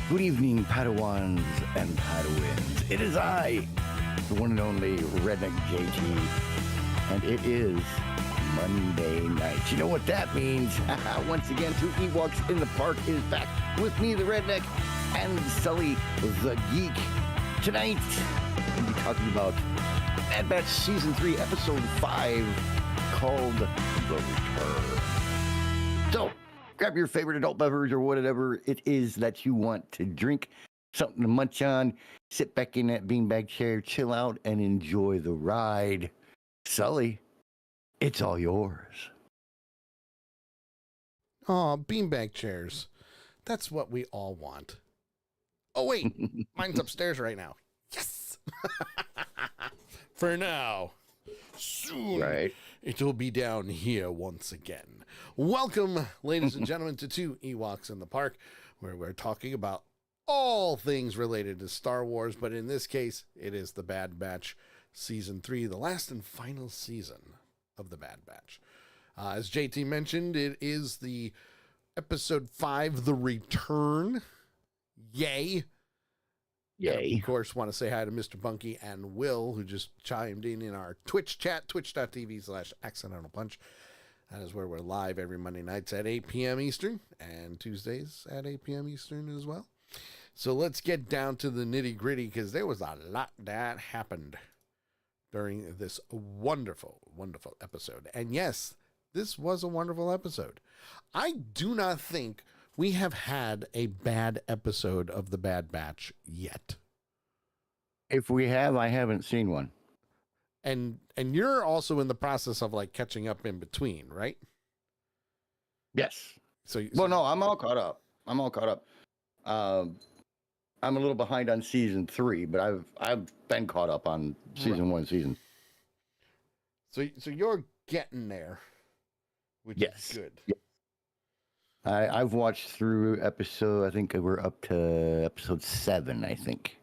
Good evening, Padawans and Padawins. It is I, the one and only Redneck JT, and it is Monday night. You know what that means? Once again, two Ewoks in the park is back with me, the Redneck, and Sully, the Geek. Tonight, we'll be talking about Bad Batch Season 3, Episode 5, called The Return. So, grab your favorite adult beverage or whatever it is that you want to drink, something to munch on, sit back in that beanbag chair, chill out, and enjoy the ride. Sully, it's all yours. Aw, beanbag chairs. That's what we all want. Oh, wait. Mine's upstairs right now. Yes! For now. Soon, Right. it'll be down here once again. Welcome, ladies and gentlemen, to Two Ewoks in the Park, where we're talking about all things related to Star Wars, but in this case, it is the Bad Batch Season 3, the last and final season of the Bad Batch. As JT mentioned, it is the Episode 5, The Return. Yay. Yay. And of course, want to say hi to Mr. Bunky and Will, who just chimed in our Twitch chat, twitch.tv/accidental punch. That is where we're live every Monday nights at 8 p.m. Eastern and Tuesdays at 8 p.m. Eastern as well. So let's get down to the nitty gritty, because there was a lot that happened during this wonderful, wonderful episode. And yes, this was a wonderful episode. I do not think we have had a bad episode of the Bad Batch yet. If we have, I haven't seen one. And you're also in the process of like catching up in between, right? Yes. So Well, no, I'm all caught up. I'm a little behind on season 3, but I've been caught up on season 1 season. So you're getting there, which Yes. is good. Yes. I've watched through episode, I think we're up to episode 7, I think,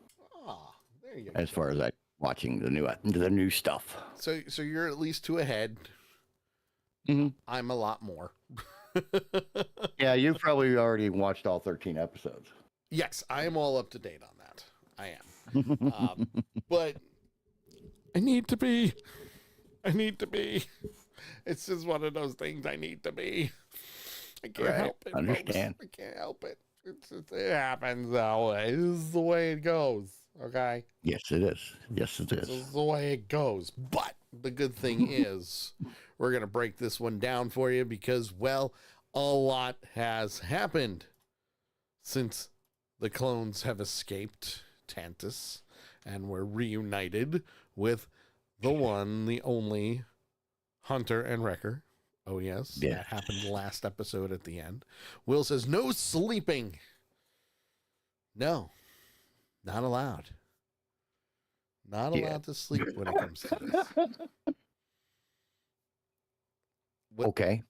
Ah, there you go. as far as watching the new stuff. So you're at least 2 ahead. Mm-hmm. I'm a lot more. Yeah, you've probably already watched all 13 episodes. Yes, I am all up to date on that. I am. But I need to be. It's just one of those things I need to be. I can't help it. Understand. Folks. I can't help it. It happens that way. This is the way it goes. Okay? Yes, it is. Yes, it This is. is the way it goes. But the good thing is we're going to break this one down for you because, well, a lot has happened since the clones have escaped Tantus and were reunited with the one, the only Hunter and Wrecker. Oh, yes. Yeah. That happened last episode at the end. Will says, no sleeping. No, not allowed. Not allowed to sleep when it comes to this. Okay.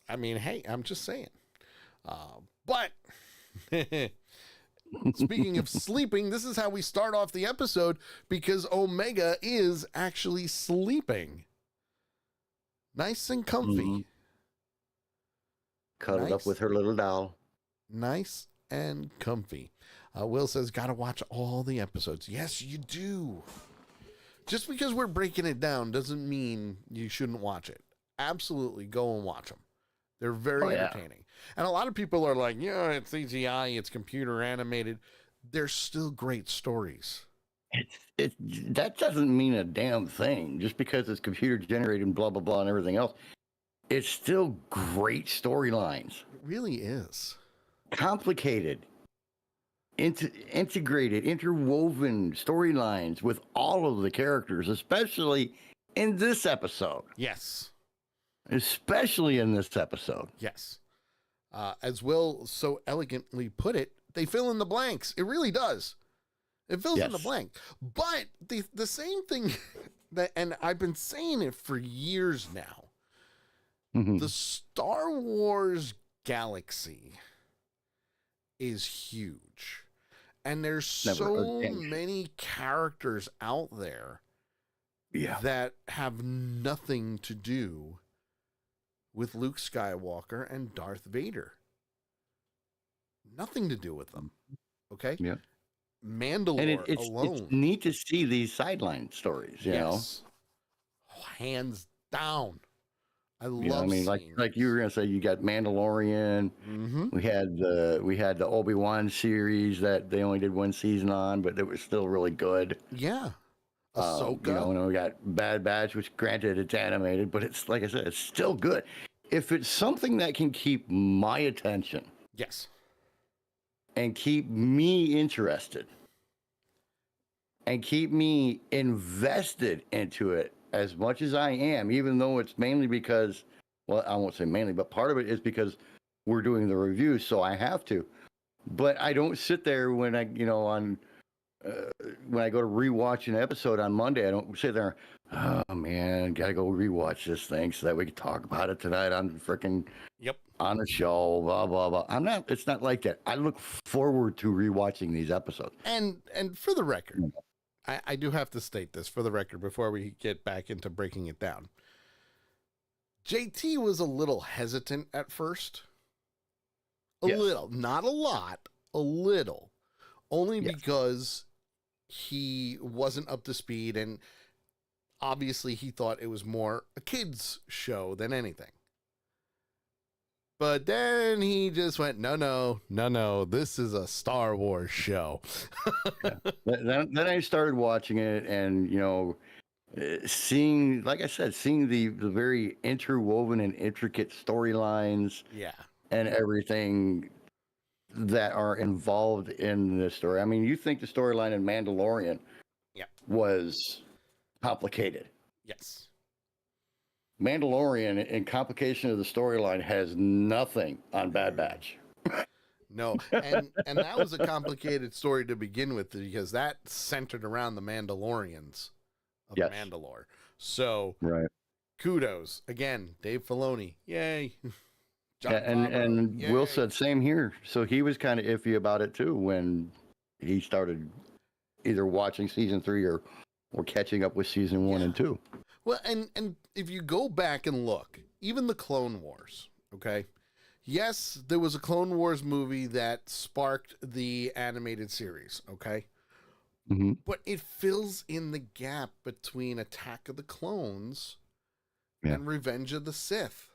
I mean, hey, I'm just saying. But speaking of sleeping, this is how we start off the episode because Omega is actually sleeping. Nice and comfy. Mm-hmm. Cuddled up Nice. with her little doll. Nice and comfy. Will says, gotta watch all the episodes. Yes, you do. Just because we're breaking it down doesn't mean you shouldn't watch it. Absolutely, go and watch them. They're very entertaining. And a lot of people are like, yeah, it's CGI, it's computer animated. They're still great stories. That doesn't mean a damn thing. Just because it's computer generated and blah, blah, blah, and everything else. It's still great storylines. It really is. Complicated, integrated, interwoven storylines with all of the characters, especially in this episode. Yes. Especially in this episode. Yes. As Will so elegantly put it, they fill in the blanks. It really does. It fills in the blank. But the same thing that, and I've been saying it for years now, Mm-hmm. the Star Wars galaxy is huge. And there's so many characters out there that have nothing to do with Luke Skywalker and Darth Vader. Nothing to do with them. Okay. Yeah. Mandalore And it's alone. neat to see these sideline stories, you know? Yes. Hands down. I You know, I love mean, seeing like you were gonna say, you got Mandalorian. Mm-hmm. We had the Obi-Wan series that they only did one season on, but it was still really good. Yeah. You know, Ahsoka. and we got Bad Batch, which granted it's animated, but it's like I said, it's still good. If it's something that can keep my attention Yes. and keep me interested and keep me invested into it as much as I am, even though it's mainly because, well, I won't say mainly, but part of it is because we're doing the review, so I have to. But I don't sit there when I, you know, when I go to rewatch an episode on Monday, I don't sit there, oh man, gotta go rewatch this thing so that we can talk about it tonight on freaking Yep. on the show, blah blah blah. It's not like that. I look forward to rewatching these episodes. And for the record, I do have to state this for the record before we get back into breaking it down. JT was a little hesitant at first. A little, not a lot, a little. Only because he wasn't up to speed, and obviously he thought it was more a kid's show than anything. But then he just went, no, this is a Star Wars show. Then I started watching it, and you know, seeing, like I said, seeing the very interwoven and intricate storylines, and everything that are involved in this story. I mean, you think the storyline in Mandalorian was complicated. Yes. Mandalorian, in complication of the storyline, has nothing on Bad Batch. No, and that was a complicated story to begin with, because that centered around the Mandalorians of Mandalore. So, kudos again, Dave Filoni, yay! And Will said same here. So he was kind of iffy about it too when he started either watching season 3 or catching up with season 1 and 2. Well, and if you go back and look, even the Clone Wars, okay? Yes, there was a Clone Wars movie that sparked the animated series, okay? Mm-hmm. But it fills in the gap between Attack of the Clones and Revenge of the Sith.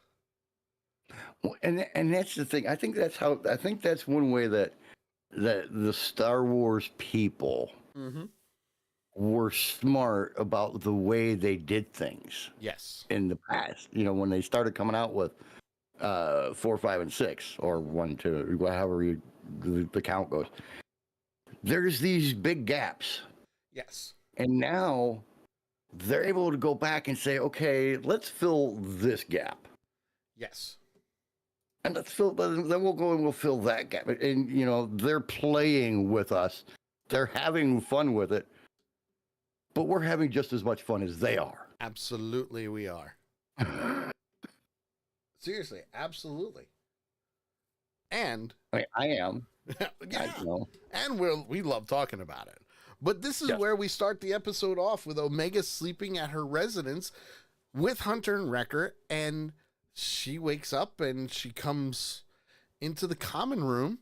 Well, and that's the thing. I think that's one way that the Star Wars people were smart about the way they did things. Yes. In the past, you know, when they started coming out with 4, 5, and 6, or 1, 2, however the count goes. There's these big gaps. Yes. And now they're able to go back and say, okay, let's fill this gap. Yes. And then we'll go and we'll fill that gap. And, you know, they're playing with us. They're having fun with it. But we're having just as much fun as they are. Absolutely, we are. Seriously, absolutely. And I am. Yeah. I know. And we love talking about it. But this is where we start the episode off with Omega sleeping at her residence with Hunter and Wrecker, and she wakes up and she comes into the common room,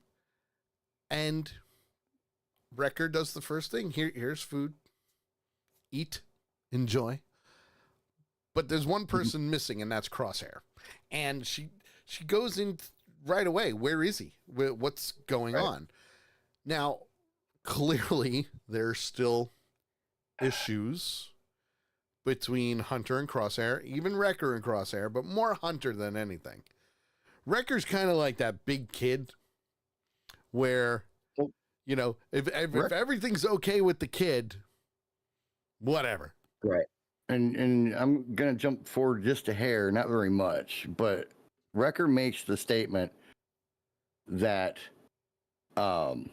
and Wrecker does the first thing. Here's food. Eat. Enjoy. But there's one person missing, and that's Crosshair. And she goes in right away. Where is he? What's going on? Now, clearly, there's still issues between Hunter and Crosshair, even Wrecker and Crosshair, but more Hunter than anything. Wrecker's kind of like that big kid where, you know, if everything's okay with the kid, whatever. Right. And I'm going to jump forward just a hair, not very much, but Wrecker makes the statement that, oh,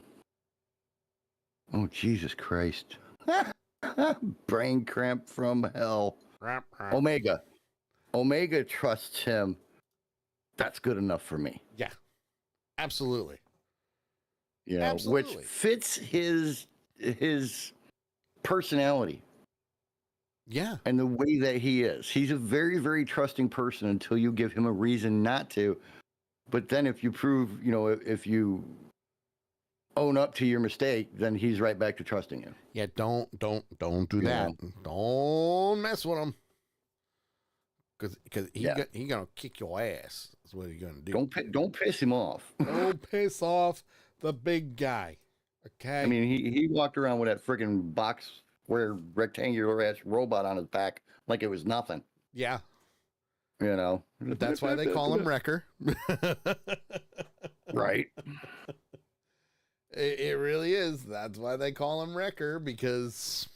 Jesus Christ. Brain cramp from hell. Omega trusts him. That's good enough for me. Yeah, absolutely. You know, which fits his personality. Yeah. And the way that he is. He's a very, very trusting person until you give him a reason not to. But then if you prove, you know, if you own up to your mistake, then he's right back to trusting you. Yeah, don't do that. Yeah. Don't mess with him. Because Yeah. he gonna kick your ass. That's what he's gonna do. Don't piss him off. Don't piss off the big guy. Okay. I mean, he walked around with that freaking box square rectangular ass robot on his back like it was nothing. Yeah. You know. But that's why they call him Wrecker. Right. It really is. That's why they call him Wrecker, because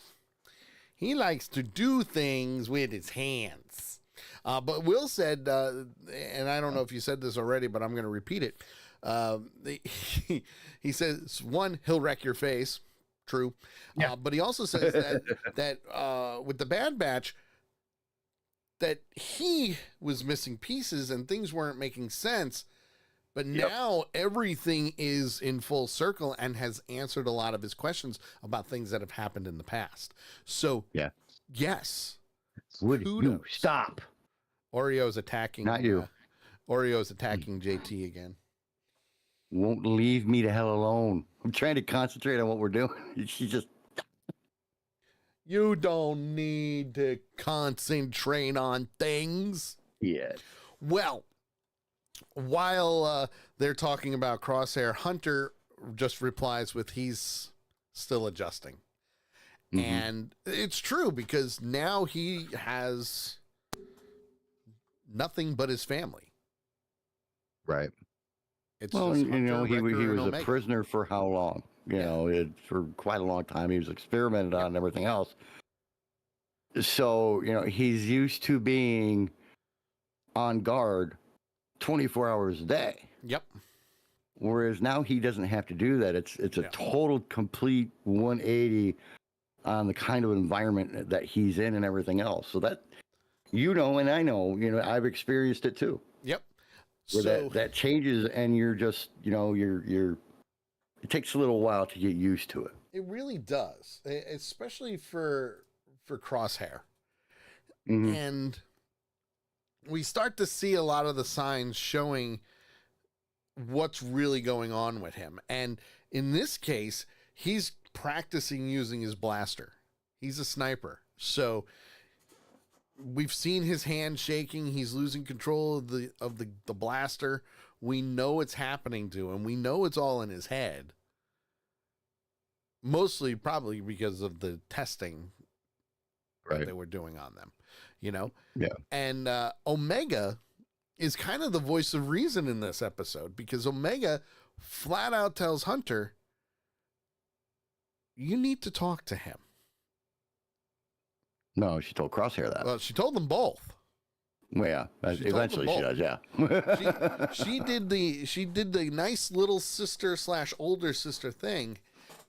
he likes to do things with his hands. But Will said, and I don't know if you said this already, but I'm going to repeat it. He says, one, he'll wreck your face. True. Yeah. But he also says that with the Bad Batch, that he was missing pieces and things weren't making sense. But now everything is in full circle and has answered a lot of his questions about things that have happened in the past. So, yes. Would you stop? Oreo's attacking. Not you. Oreo's attacking JT again. Won't leave me the hell alone. I'm trying to concentrate on what we're doing. She just... You don't need to concentrate on things. Yeah. Well, while they're talking about Crosshair, Hunter just replies with he's still adjusting. Mm-hmm. And it's true, because now he has nothing but his family. Right. It's well, just you know, Hunter, he was Omega. a prisoner for how long? You know, for quite a long time. He was experimented on and everything else. So, you know, he's used to being on guard 24 hours a day. Yep. Whereas now he doesn't have to do that. It's a total, complete 180 on the kind of environment that he's in and everything else. So that, you know, and I know, you know, I've experienced it too. Yep. Where So that changes, and you're just, you know, you're. It takes a little while to get used to it. it really does, especially for Crosshair. Mm-hmm. And we start to see a lot of the signs showing what's really going on with him. And in this case, he's practicing using his blaster. He's a sniper. So we've seen his hand shaking. He's losing control of the blaster. We know it's happening to him. We know it's all in his head. Mostly probably because of the testing that they were doing on them, you know? Yeah. And Omega is kind of the voice of reason in this episode, because Omega flat out tells Hunter, you need to talk to him. No, she told Crosshair that. Well, she told them both. Well, yeah, eventually she does. Yeah. she did the nice little sister / older sister thing,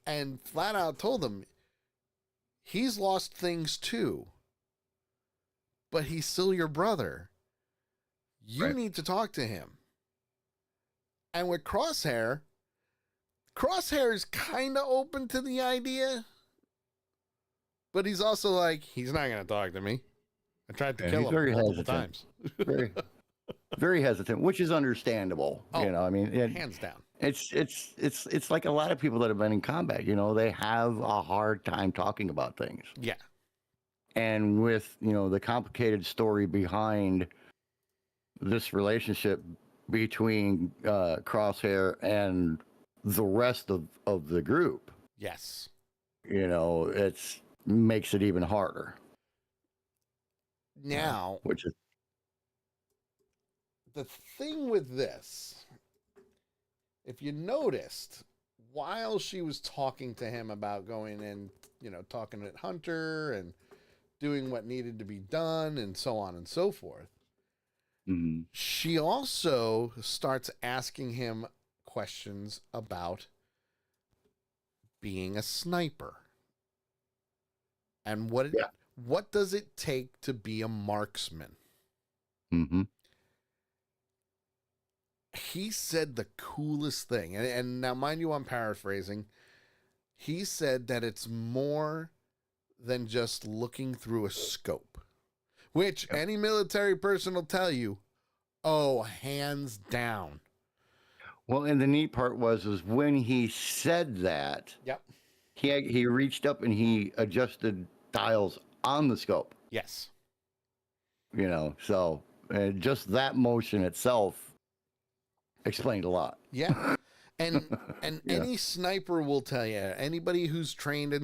and flat out told them he's lost things too, but he's still your brother. You need to talk to him. And with Crosshair is kind of open to the idea, but he's also like, he's not going to talk to me. I tried to kill him multiple times. very, very hesitant, which is understandable. Oh, you know, I mean, hands down. It's like a lot of people that have been in combat. You know, they have a hard time talking about things. Yeah. And with, you know, the complicated story behind this relationship between Crosshair and the rest of the group. Yes. You know, it's makes it even harder. Now, which is the thing with this, if you noticed, while she was talking to him about going and, you know, talking at Hunter and doing what needed to be done and so on and so forth, mm-hmm. she also starts asking him questions about being a sniper and what does it take to be a marksman. Mm-hmm. He said the coolest thing, and now mind you, I'm paraphrasing. He said that it's more than just looking through a scope, which any military person will tell you, oh, hands down. Well, and the neat part was when he said that, Yep. he reached up and he adjusted dials on the scope. Yes. So just that motion itself explained a lot. Yeah. And Yeah. any sniper will tell you, anybody who's trained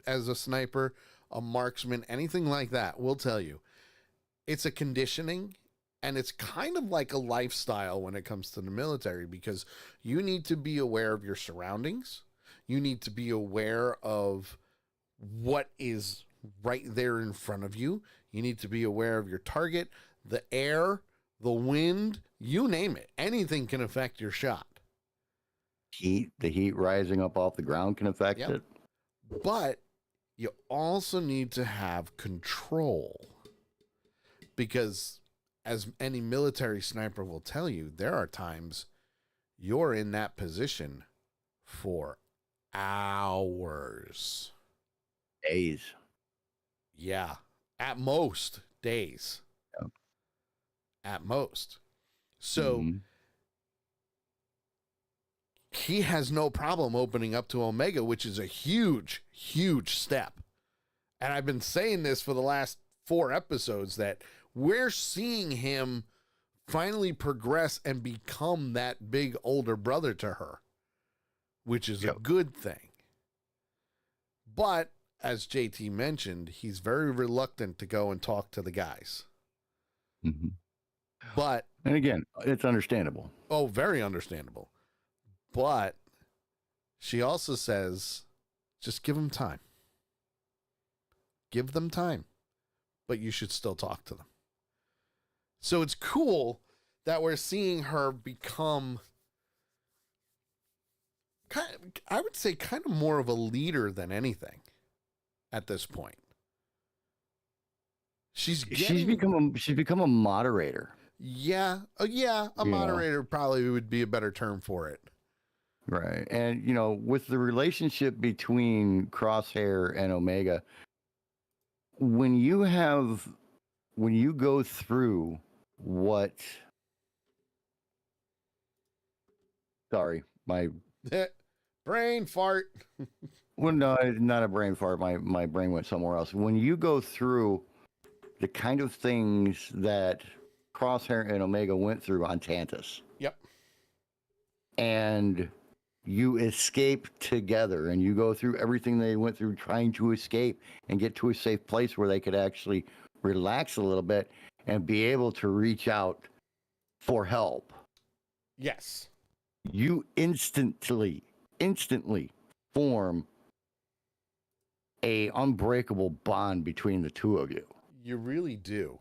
as a sniper, a marksman, anything like that will tell you, it's a conditioning, and it's kind of like a lifestyle when it comes to the military, because you need to be aware of your surroundings. You need to be aware of what is right there in front of you. You need to be aware of your target, the air, the wind, you name it. Anything can affect your shot. The heat rising up off the ground can affect Yep. it. But you also need to have control, because as any military sniper will tell you, there are times you're in that position for hours. Days. Yeah. At most, days. Yep. At most. So Mhm. he has no problem opening up to Omega, which is a huge, huge step. And I've been saying this for the last 4 episodes, that we're seeing him finally progress and become that big older brother to her, which is a good thing. But as JT mentioned, he's very reluctant to go and talk to the guys. Mhm. But, And again, it's understandable. oh, very understandable. But she also says, just give them time. Give them time. But you should still talk to them. So it's cool that we're seeing her become, I would say, kind of more of a leader than anything at this point. She's become a moderator. Yeah. A moderator probably would be a better term for it. Right. And, with the relationship between Crosshair and Omega, when you go through what, sorry, my brain fart. Well, no, not a brain fart. My brain went somewhere else. When you go through the kind of things that Crosshair and Omega went through on Tantus. Yep. And you escape together, and you go through everything they went through trying to escape and get to a safe place where they could actually relax a little bit and be able to reach out for help. Yes. You instantly form a unbreakable bond between the two of you. You really do.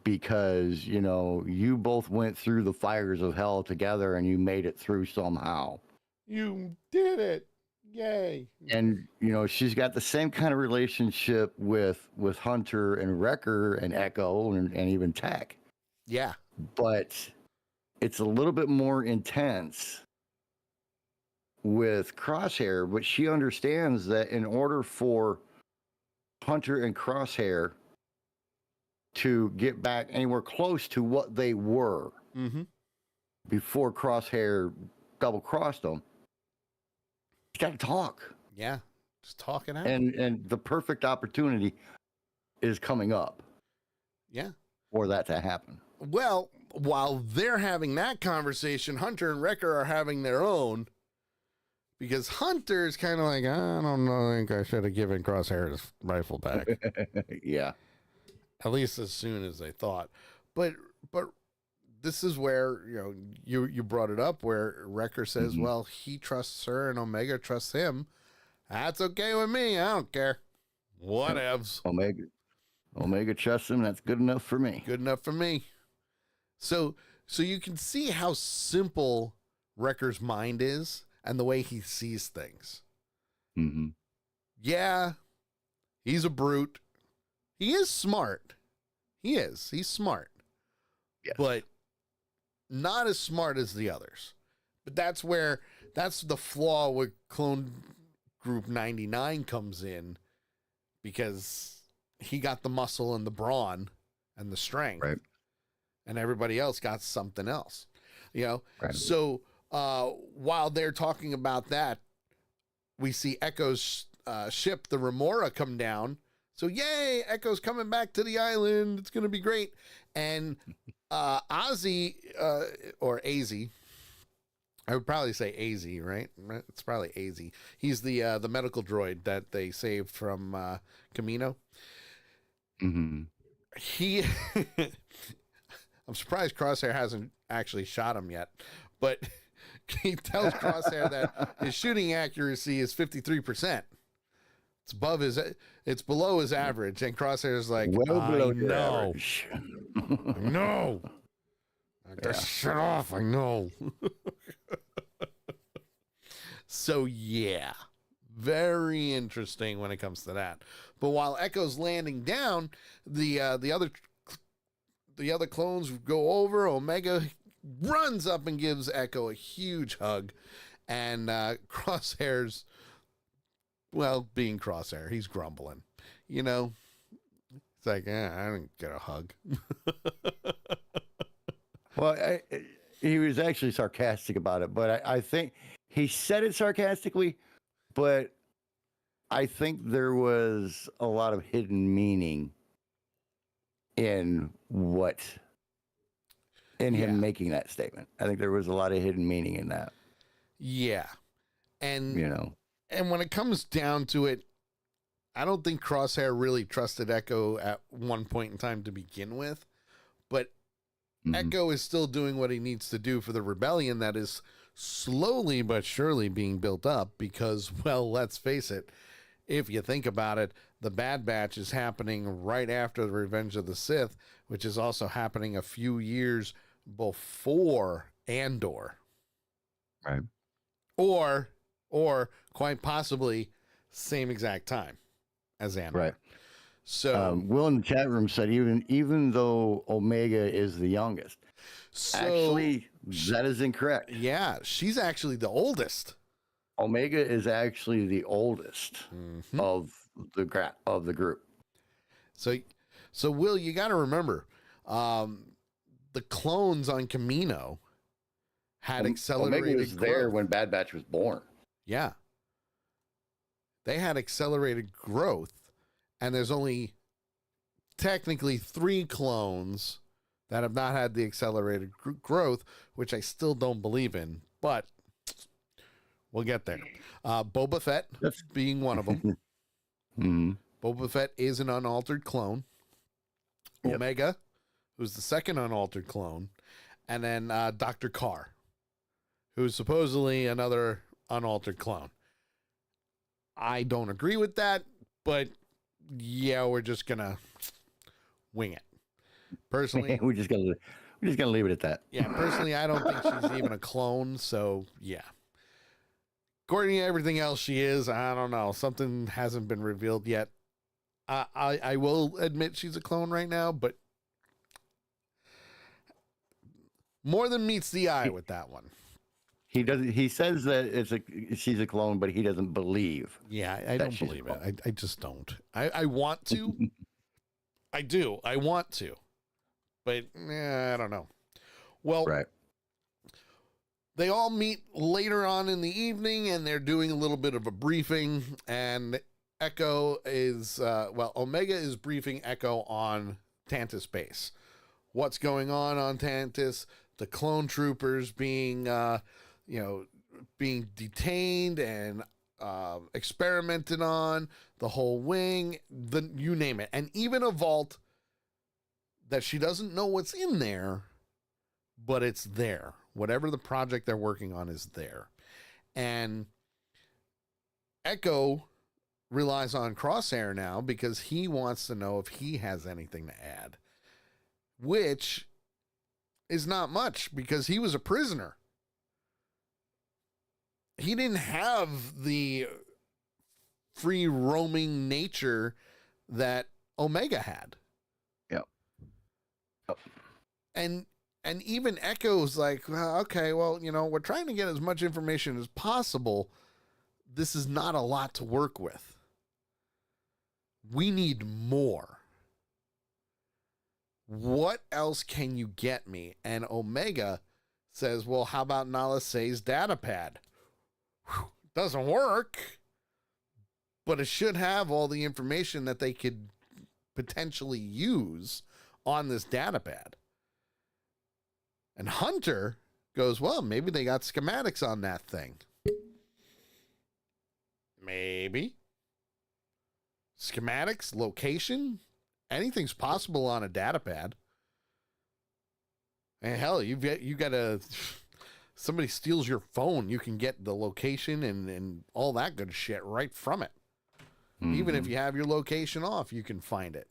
Because, you both went through the fires of hell together and you made it through somehow. You did it. Yay. And, she's got the same kind of relationship with Hunter and Wrecker and Echo and even Tech. Yeah. But it's a little bit more intense with Crosshair, but she understands that in order for Hunter and Crosshair to get back anywhere close to what they were before Crosshair double-crossed them, you got to talk. Yeah, just talk it out. And the perfect opportunity is coming up. Yeah. For that to happen. Well, while they're having that conversation, Hunter and Wrecker are having their own, because Hunter's kind of like, I don't know, I think I should have given Crosshair his rifle back. Yeah. At least as soon as they thought. But this is where, you brought it up, where Wrecker says, well, he trusts her and Omega trusts him. That's okay with me. I don't care. Whatevs. Omega trusts him. That's good enough for me. Good enough for me. So you can see how simple Wrecker's mind is and the way he sees things. Mm-hmm. Yeah, he's a brute. He is smart. He is. He's smart. Yes. But not as smart as the others. But that's the flaw with Clone Group 99 comes in, because he got the muscle and the brawn and the strength. Right. And everybody else got something else. You know, Right. so while they're talking about that, we see Echo's ship, the Remora, come down. So yay, Echo's coming back to the island. It's gonna be great. And Ozzy or AZ, I would probably say AZ, right? It's probably AZ. He's the medical droid that they saved from Camino. Mm-hmm. He, I'm surprised Crosshair hasn't actually shot him yet, but he tells Crosshair that his shooting accuracy is 53%. It's above his, it's below his average, and Crosshair's like, Well below I your know, average. I know. Just shut off. I know. So yeah, very interesting when it comes to that. But while Echo's landing down, the other clones go over. Omega runs up and gives Echo a huge hug, and Crosshair's, well, being Crosshair, he's grumbling. You know, it's like, I didn't get a hug. Well, he was actually sarcastic about it, but I think he said it sarcastically, but I think there was a lot of hidden meaning in him making that statement. I think there was a lot of hidden meaning in that. Yeah. And, you know, and when it comes down to it, I don't think Crosshair really trusted Echo at one point in time to begin with, but Echo is still doing what he needs to do for the rebellion that is slowly but surely being built up because, well, let's face it, if you think about it, the Bad Batch is happening right after the Revenge of the Sith, which is also happening a few years before Andor. Right. Or quite possibly same exact time as Andor. Right. So Will in the chat room said even though Omega is the youngest, actually that is incorrect. Yeah, she's actually the oldest. Omega is actually the oldest of the group. So Will, you got to remember, the clones on Camino had accelerated. Omega was there growth. when Bad Batch was born. Yeah, they had accelerated growth. And there's only technically 3 clones that have not had the accelerated growth, which I still don't believe in, but we'll get there. Boba Fett being one of them. Boba Fett is an unaltered clone. Yep. Omega, who's the second unaltered clone. And then Dr. Carr, who's supposedly another unaltered clone. I don't agree with that, but yeah, we're just gonna wing it. Personally, we're just gonna leave it at that. Yeah, personally, I don't think she's even a clone. So yeah, according to everything else, she is. I don't know. Something hasn't been revealed yet. I will admit she's a clone right now, but more than meets the eye with that one. He doesn't. He says that she's a clone, but he doesn't believe. Yeah, I don't believe it. I just don't. I want to. I do. I want to, but I don't know. Well, right. They all meet later on in the evening, and they're doing a little bit of a briefing. And Echo is Omega is briefing Echo on Tantus base. What's going on Tantus? The clone troopers being being detained and experimented on, the whole wing, you name it. And even a vault that she doesn't know what's in there, but it's there. Whatever the project they're working on is there. And Echo relies on Crosshair now because he wants to know if he has anything to add, which is not much because he was a prisoner. He didn't have the free roaming nature that Omega had. Yep. And even Echo's like, well, okay, well, we're trying to get as much information as possible. This is not a lot to work with. We need more. What else can you get me? And Omega says, well, how about Nala Say's data pad? Doesn't work, but it should have all the information that they could potentially use on this data pad. And Hunter goes, well, maybe they got schematics on that thing. Maybe. Schematics, location, anything's possible on a data pad. And hell, you got a somebody steals your phone, you can get the location and all that good shit right from it. Mm-hmm. Even if you have your location off, you can find it.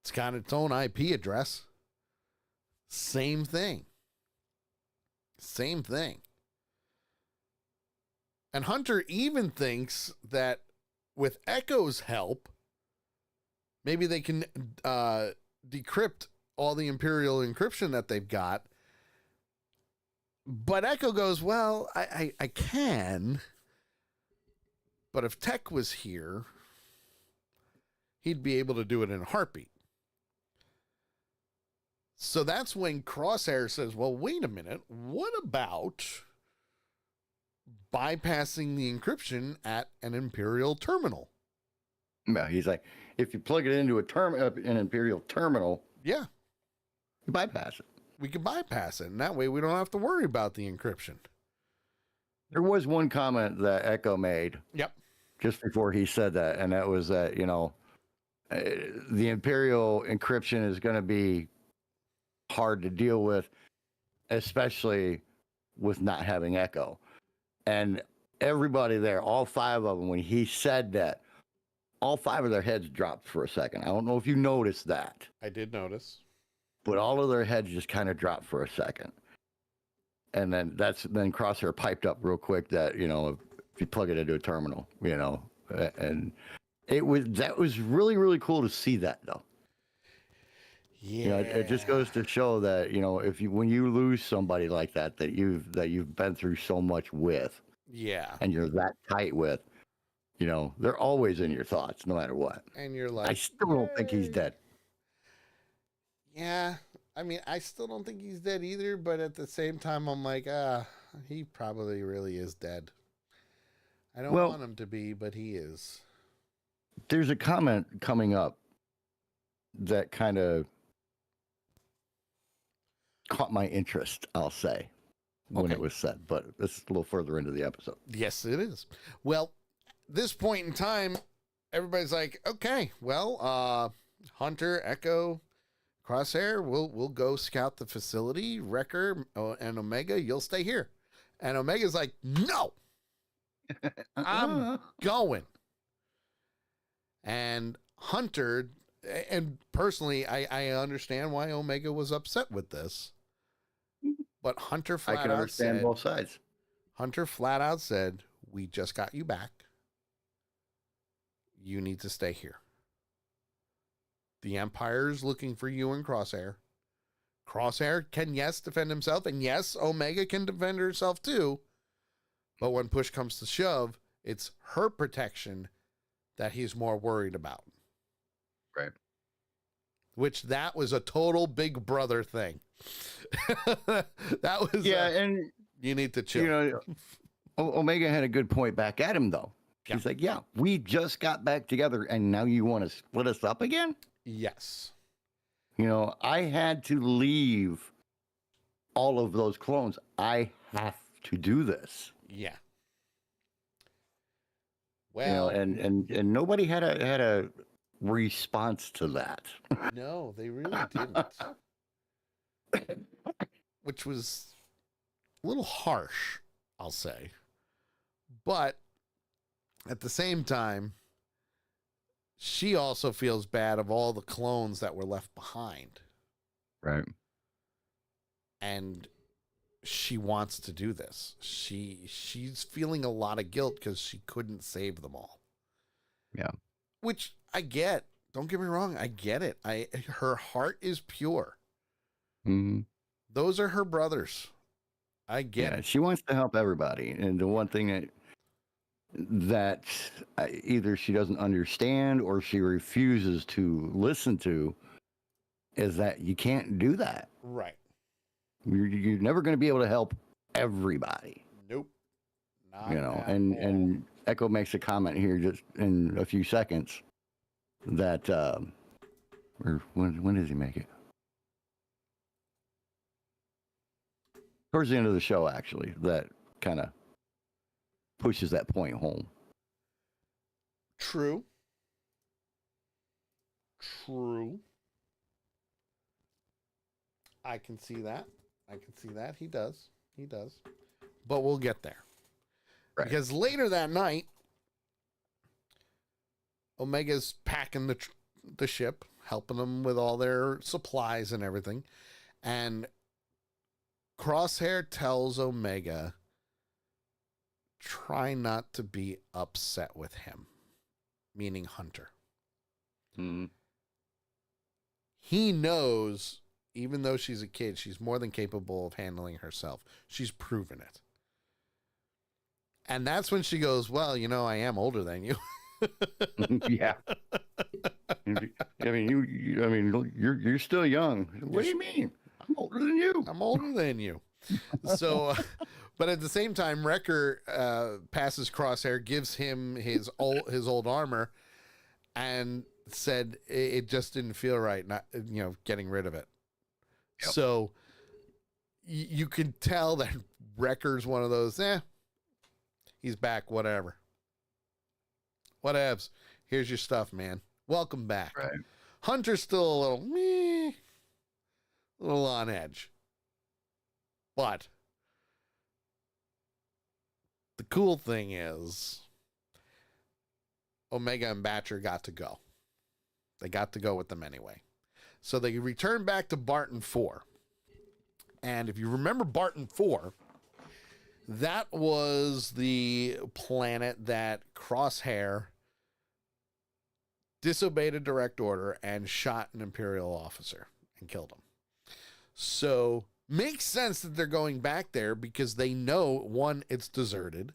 It's got its own IP address. Same thing. Same thing. And Hunter even thinks that with Echo's help, maybe they can decrypt all the Imperial encryption that they've got. But Echo goes, well, I can. But if Tech was here, he'd be able to do it in a heartbeat. So that's when Crosshair says, well, wait a minute. What about bypassing the encryption at an Imperial terminal? No, he's like, if you plug it into an Imperial terminal, yeah, you bypass it. We can bypass it, and that way we don't have to worry about the encryption. There was one comment that Echo made. Yep. Just before he said that, and that was that, the Imperial encryption is going to be hard to deal with, especially with not having Echo. And everybody there, all five of them, when he said that, all five of their heads dropped for a second. I don't know if you noticed that. I did notice. But all of their heads just kind of dropped for a second. And then Crosshair piped up real quick that, if you plug it into a terminal, and that was really, really cool to see that though. Yeah. It just goes to show that, when you lose somebody like that you've been through so much with, yeah, and you're that tight with, they're always in your thoughts no matter what. And you're like, I still don't think he's dead. Yeah, I mean, I still don't think he's dead either, but at the same time, I'm like, he probably really is dead. I don't want him to be, but he is. There's a comment coming up that kind of caught my interest, I'll say, when it was said, but it's a little further into the episode. Yes, it is. Well, this point in time, everybody's like, okay, well, Hunter, Echo, Crosshair, we'll go scout the facility. Wrecker and Omega, you'll stay here. And Omega's like, no, I'm going. And Hunter, and personally, I understand why Omega was upset with this. But Hunter flat out said, I can understand both sides. Hunter flat out said, we just got you back. You need to stay here. The Empire's looking for you and Crosshair. Crosshair can, yes, defend himself, and yes, Omega can defend herself too. But when push comes to shove, it's her protection that he's more worried about. Right. Which that was a total Big Brother thing. That was and you need to chill. Omega had a good point back at him though. Yeah. He's like, yeah, we just got back together and now you want to split us up again? Yes. I had to leave all of those clones. I have to do this. Yeah. Well, and nobody had a response to that. No, they really didn't. Which was a little harsh, I'll say. But at the same time, she also feels bad of all the clones that were left behind. Right. And she wants to do this. She's feeling a lot of guilt because she couldn't save them all. Yeah. Which I get. Don't get me wrong. I get it. Her heart is pure. Mm-hmm. Those are her brothers. I get it. She wants to help everybody. And the one thing that either she doesn't understand or she refuses to listen to is that you can't do that. Right. You're never going to be able to help everybody. Nope. Not You know, at and all. and Echo makes a comment here just in a few seconds that or when does he make it? Towards the end of the show, actually, that kind of pushes that point home. True. I can see that. He does. But we'll get there. Right. Because later that night, Omega's packing the ship, helping them with all their supplies and everything. And Crosshair tells Omega, try not to be upset with him, meaning Hunter. Mm-hmm. He knows, even though she's a kid, she's more than capable of handling herself. She's proven it. And that's when she goes, well, you know, I am older than you. Yeah. I mean, you're still young. What do you mean? I'm older than you. I'm older than you. So, but at the same time, Wrecker passes Crosshair, gives him his old armor, and said it just didn't feel right, not getting rid of it. Yep. So you can tell that Wrecker's one of those. He's back. Whatevs. Here's your stuff, man. Welcome back. Right. Hunter's still a little on edge. But the cool thing is Omega and Batcher got to go. They got to go with them anyway. So they returned back to Barton 4. And if you remember Barton 4, that was the planet that Crosshair disobeyed a direct order and shot an Imperial officer and killed him. So makes sense that they're going back there because they know, one, it's deserted.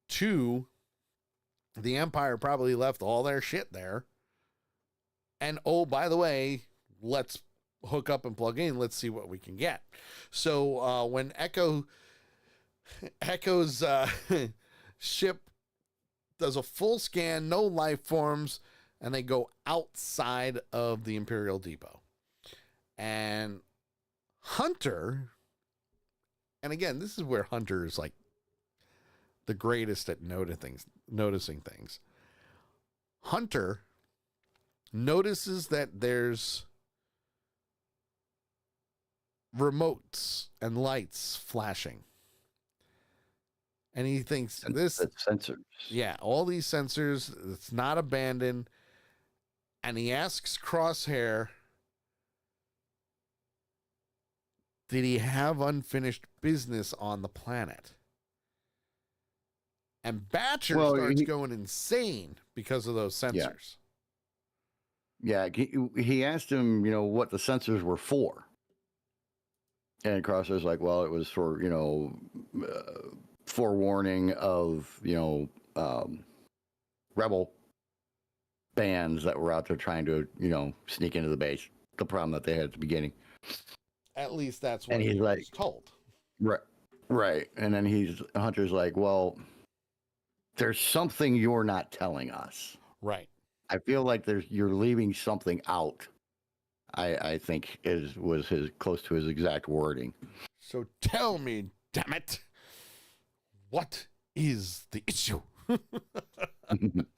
Two, the Empire probably left all their shit there. And oh, by the way, let's hook up and plug in. Let's see what we can get. So when Echo's ship does a full scan, no life forms, and they go outside of the Imperial Depot. And Hunter, and again, this is where Hunter is like the greatest at noticing things. Hunter notices that there's remotes and lights flashing. And he thinks that's sensors. Yeah, all these sensors, it's not abandoned. And he asks Crosshair, did he have unfinished business on the planet? And Batcher starts going insane because of those sensors. Yeah, he asked him, what the sensors were for. And Crosshair's like, well, it was for, forewarning of, rebel bands that were out there trying to, sneak into the base. The problem that they had at the beginning. At least that's what he was told. Right. And then Hunter's like, well, there's something you're not telling us. Right. I feel like you're leaving something out. I think was close to his exact wording. So tell me, damn it, what is the issue?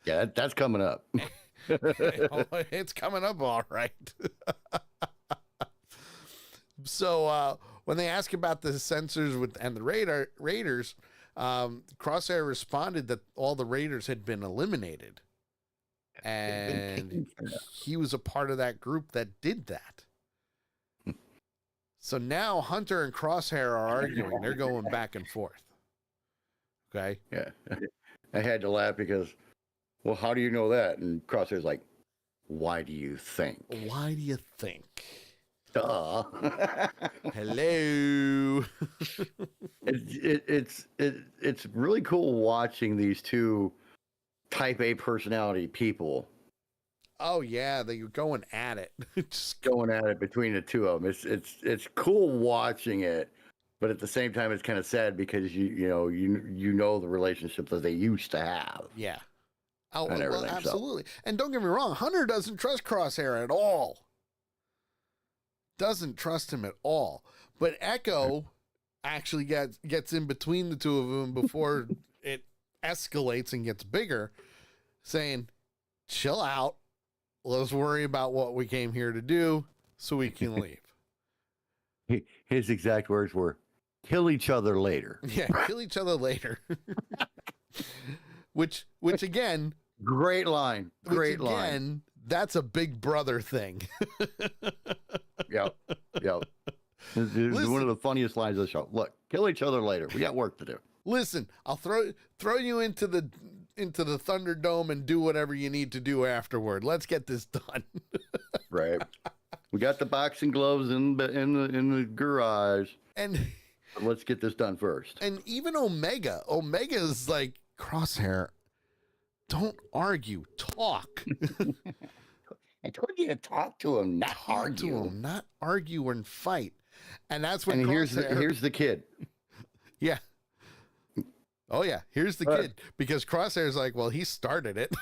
Yeah, that's coming up. It's coming up, all right. So when they ask about the sensors and the raiders, Crosshair responded that all the raiders had been eliminated. And he was a part of that group that did that. So now Hunter and Crosshair are arguing. They're going back and forth. Okay? Yeah. I had to laugh because, well, how do you know that? And Crosshair's like, why do you think? Why do you think? Duh. Hello. It's really cool watching these two Type A personality people Oh yeah, they're going at it. Just going at it between the two of them. It's cool watching it, but at the same time, it's kind of sad because you know the relationship that they used to have. yeah. Oh, And well, everything, so. absolutely. And don't get me wrong, Hunter doesn't trust Crosshair at all. Doesn't trust him at all. But Echo actually gets in between the two of them before it escalates and gets bigger, saying, chill out. Let's worry about what we came here to do so we can leave. His exact words were, kill each other later. Yeah, kill each other later. which again... Great line. Great line. Again, that's a big brother thing. Yep. This is one of the funniest lines of the show. Look, kill each other later. We got work to do. Listen, I'll throw you into the Thunderdome and do whatever you need to do afterward. Let's get this done. Right. We got the boxing gloves in the garage. And let's get this done first. And even Omega is like, Crosshair, don't argue, talk. I told you to talk to him, not argue. To him, not argue and fight. And that's when and here's the kid. Yeah. Oh yeah, here's the kid. Because Crosshair's like, well, he started it.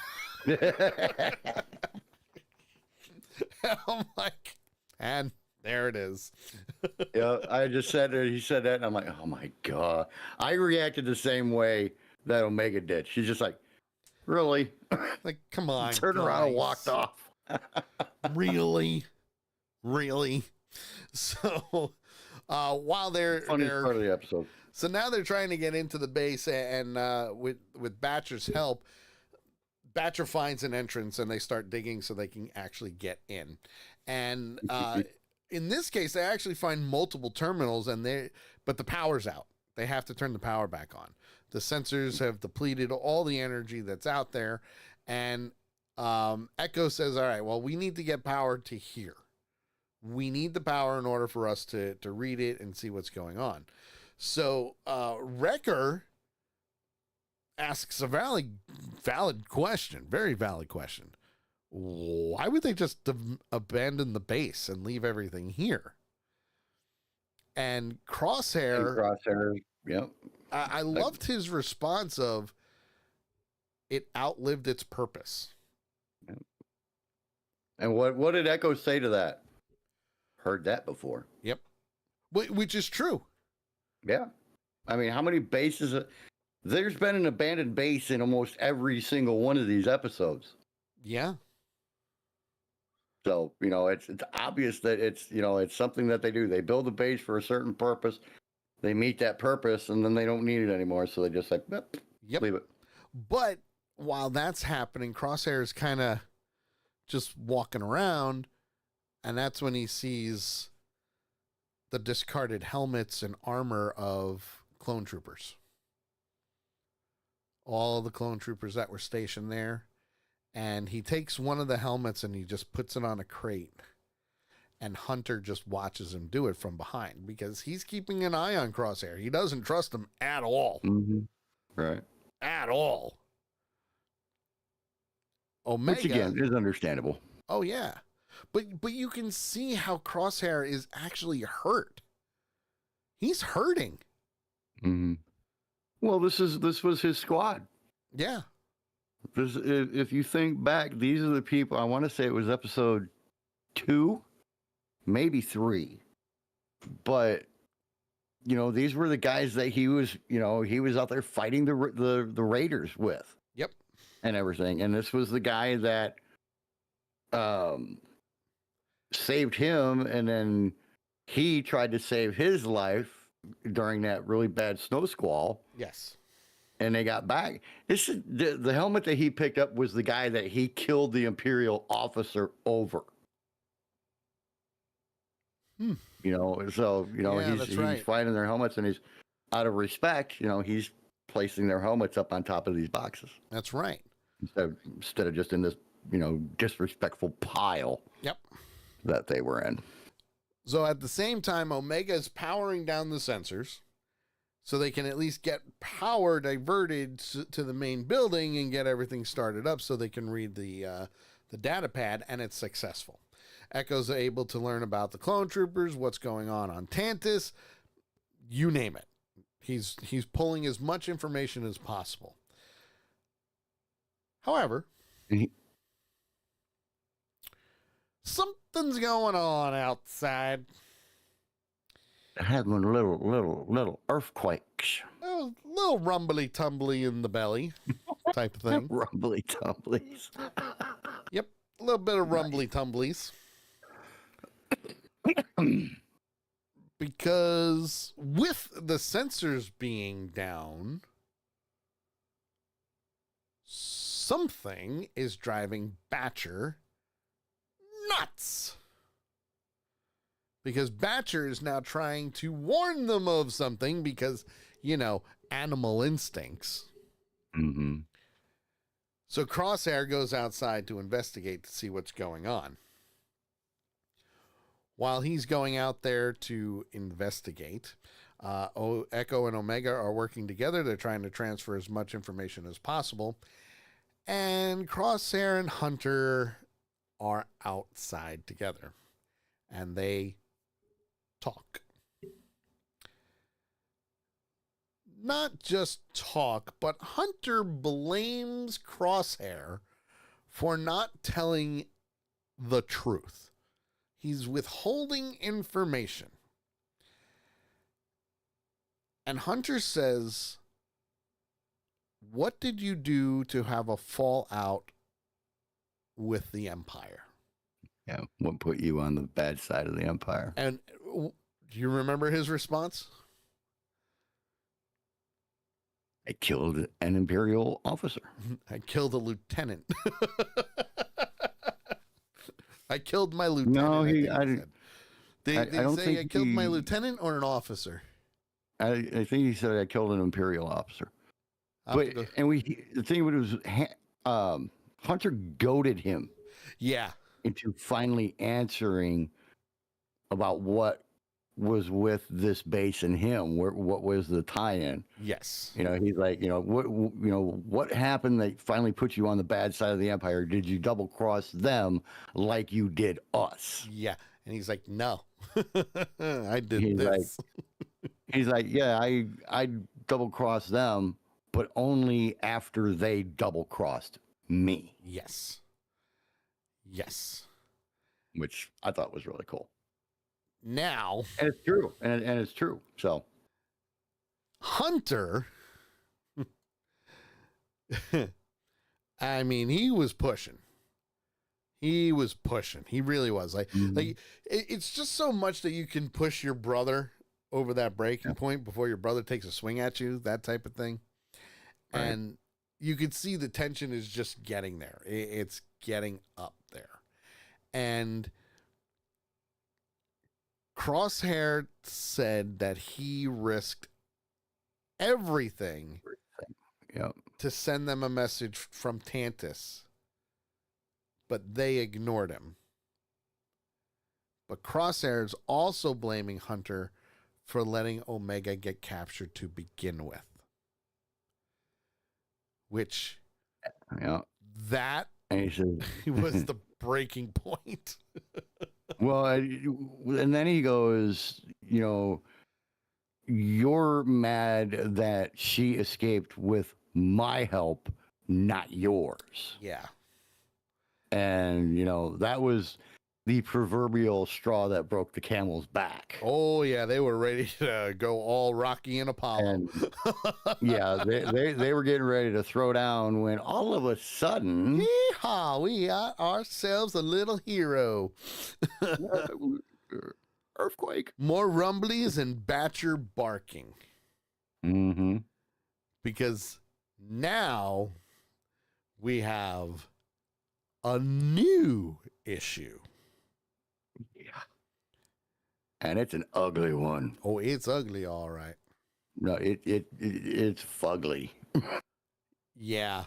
I'm like, and there it is. Yeah, I just said it. He said that, and I'm like, oh my God. I reacted the same way that Omega did. She's just like, really? Like, come on. Turned around and walked off. Really? So, while they're Funniest part of the episode. So now they're trying to get into the base, and with Batcher's help, Batcher finds an entrance, and they start digging so they can actually get in. And in this case, they actually find multiple terminals, but the power's out. They have to turn the power back on. The sensors have depleted all the energy that's out there, and Echo says, all right, well, we need to get power to here. We need the power in order for us to read it and see what's going on. So Wrecker asks a valid question, very valid question. Why would they just abandon the base and leave everything here? And Crosshair, yep. I loved his response of, it outlived its purpose. Yep. And what did Echo say to that? Heard that before. Yep. Which is true. Yeah. I mean, how many bases? There's been an abandoned base in almost every single one of these episodes. Yeah. So, it's obvious that it's something that they do. They build a base for a certain purpose. They meet that purpose, and then they don't need it anymore. So they just like, yep. Leave it. But while that's happening, Crosshair is kind of just walking around, and that's when he sees the discarded helmets and armor of clone troopers. All the clone troopers that were stationed there. And he takes one of the helmets and he just puts it on a crate. And Hunter just watches him do it from behind because he's keeping an eye on Crosshair. He doesn't trust him at all. Mm-hmm. Right. At all. Omega, which again is understandable. Oh yeah. But you can see how Crosshair is actually hurt. He's hurting. Mm-hmm. Well, this was his squad. Yeah. If you think back, these are the people. I want to say it was episode 2, maybe 3, but these were the guys that he was out there fighting the raiders with. Yep. And everything, and this was the guy that saved him, and then he tried to save his life during that really bad snow squall. Yes. And they got back. This is the helmet that he picked up was the guy that he killed the Imperial officer over. Hmm. So he's finding their helmets, and he's out of respect. He's placing their helmets up on top of these boxes. That's right. Instead of just in this disrespectful pile. Yep. That they were in. So at the same time, Omega is powering down the sensors so they can at least get power diverted to the main building and get everything started up so they can read the the data pad, and it's successful. Echo's able to learn about the clone troopers, what's going on Tantus, you name it. He's pulling as much information as possible. However, something's going on outside. It had one little earthquakes. A little rumbly tumbly in the belly type of thing. Rumbly tumblies. Yep, a little bit of rumbly tumblies. Because with the sensors being down, something is driving Batcher nuts. Because Batcher is now trying to warn them of something because, animal instincts. Mm-hmm. So Crosshair goes outside to investigate to see what's going on. While he's going out there to investigate, Echo and Omega are working together. They're trying to transfer as much information as possible. And Crosshair and Hunter are outside together. And they talk. Not just talk, but Hunter blames Crosshair for not telling the truth. He's withholding information. And Hunter says, what did you do to have a fallout with the Empire? Yeah, what put you on the bad side of the Empire? And do you remember his response? I killed an Imperial officer. I killed a lieutenant. I killed my lieutenant. No, I don't think I killed my lieutenant or an officer. I think he said I killed an Imperial officer. The thing was, Hunter goaded him. Yeah. Into finally answering about what was with this base and him. What was the tie-in? Yes. He's like, what happened that finally put you on the bad side of the Empire? Did you double cross them like you did us? Yeah. And he's like, no, I did this. He's like, yeah, I double crossed them, but only after they double crossed me. Yes. Which I thought was really cool. Now. And it's true. And it's true. So. Hunter. I mean, he was pushing. He really was. Like it's just so much that you can push your brother over that breaking point before your brother takes a swing at you, that type of thing. Right. And you could see the tension is just getting there. It's getting up there. And Crosshair said that he risked everything to send them a message from Tantus, but they ignored him. But Crosshair is also blaming Hunter for letting Omega get captured to begin with. Which, that was the breaking point. Well, and then he goes, you're mad that she escaped with my help, not yours. Yeah. And, that was the proverbial straw that broke the camel's back. Oh, yeah. They were ready to go all Rocky and Apollo. And, yeah, they were getting ready to throw down when all of a sudden... Yeehaw, we got ourselves a little hero. Earthquake. More rumblies and Batcher barking. Mm-hmm. Because now we have a new issue. Yeah. And it's an ugly one. Oh, it's ugly, all right. No, it's fugly. Yeah.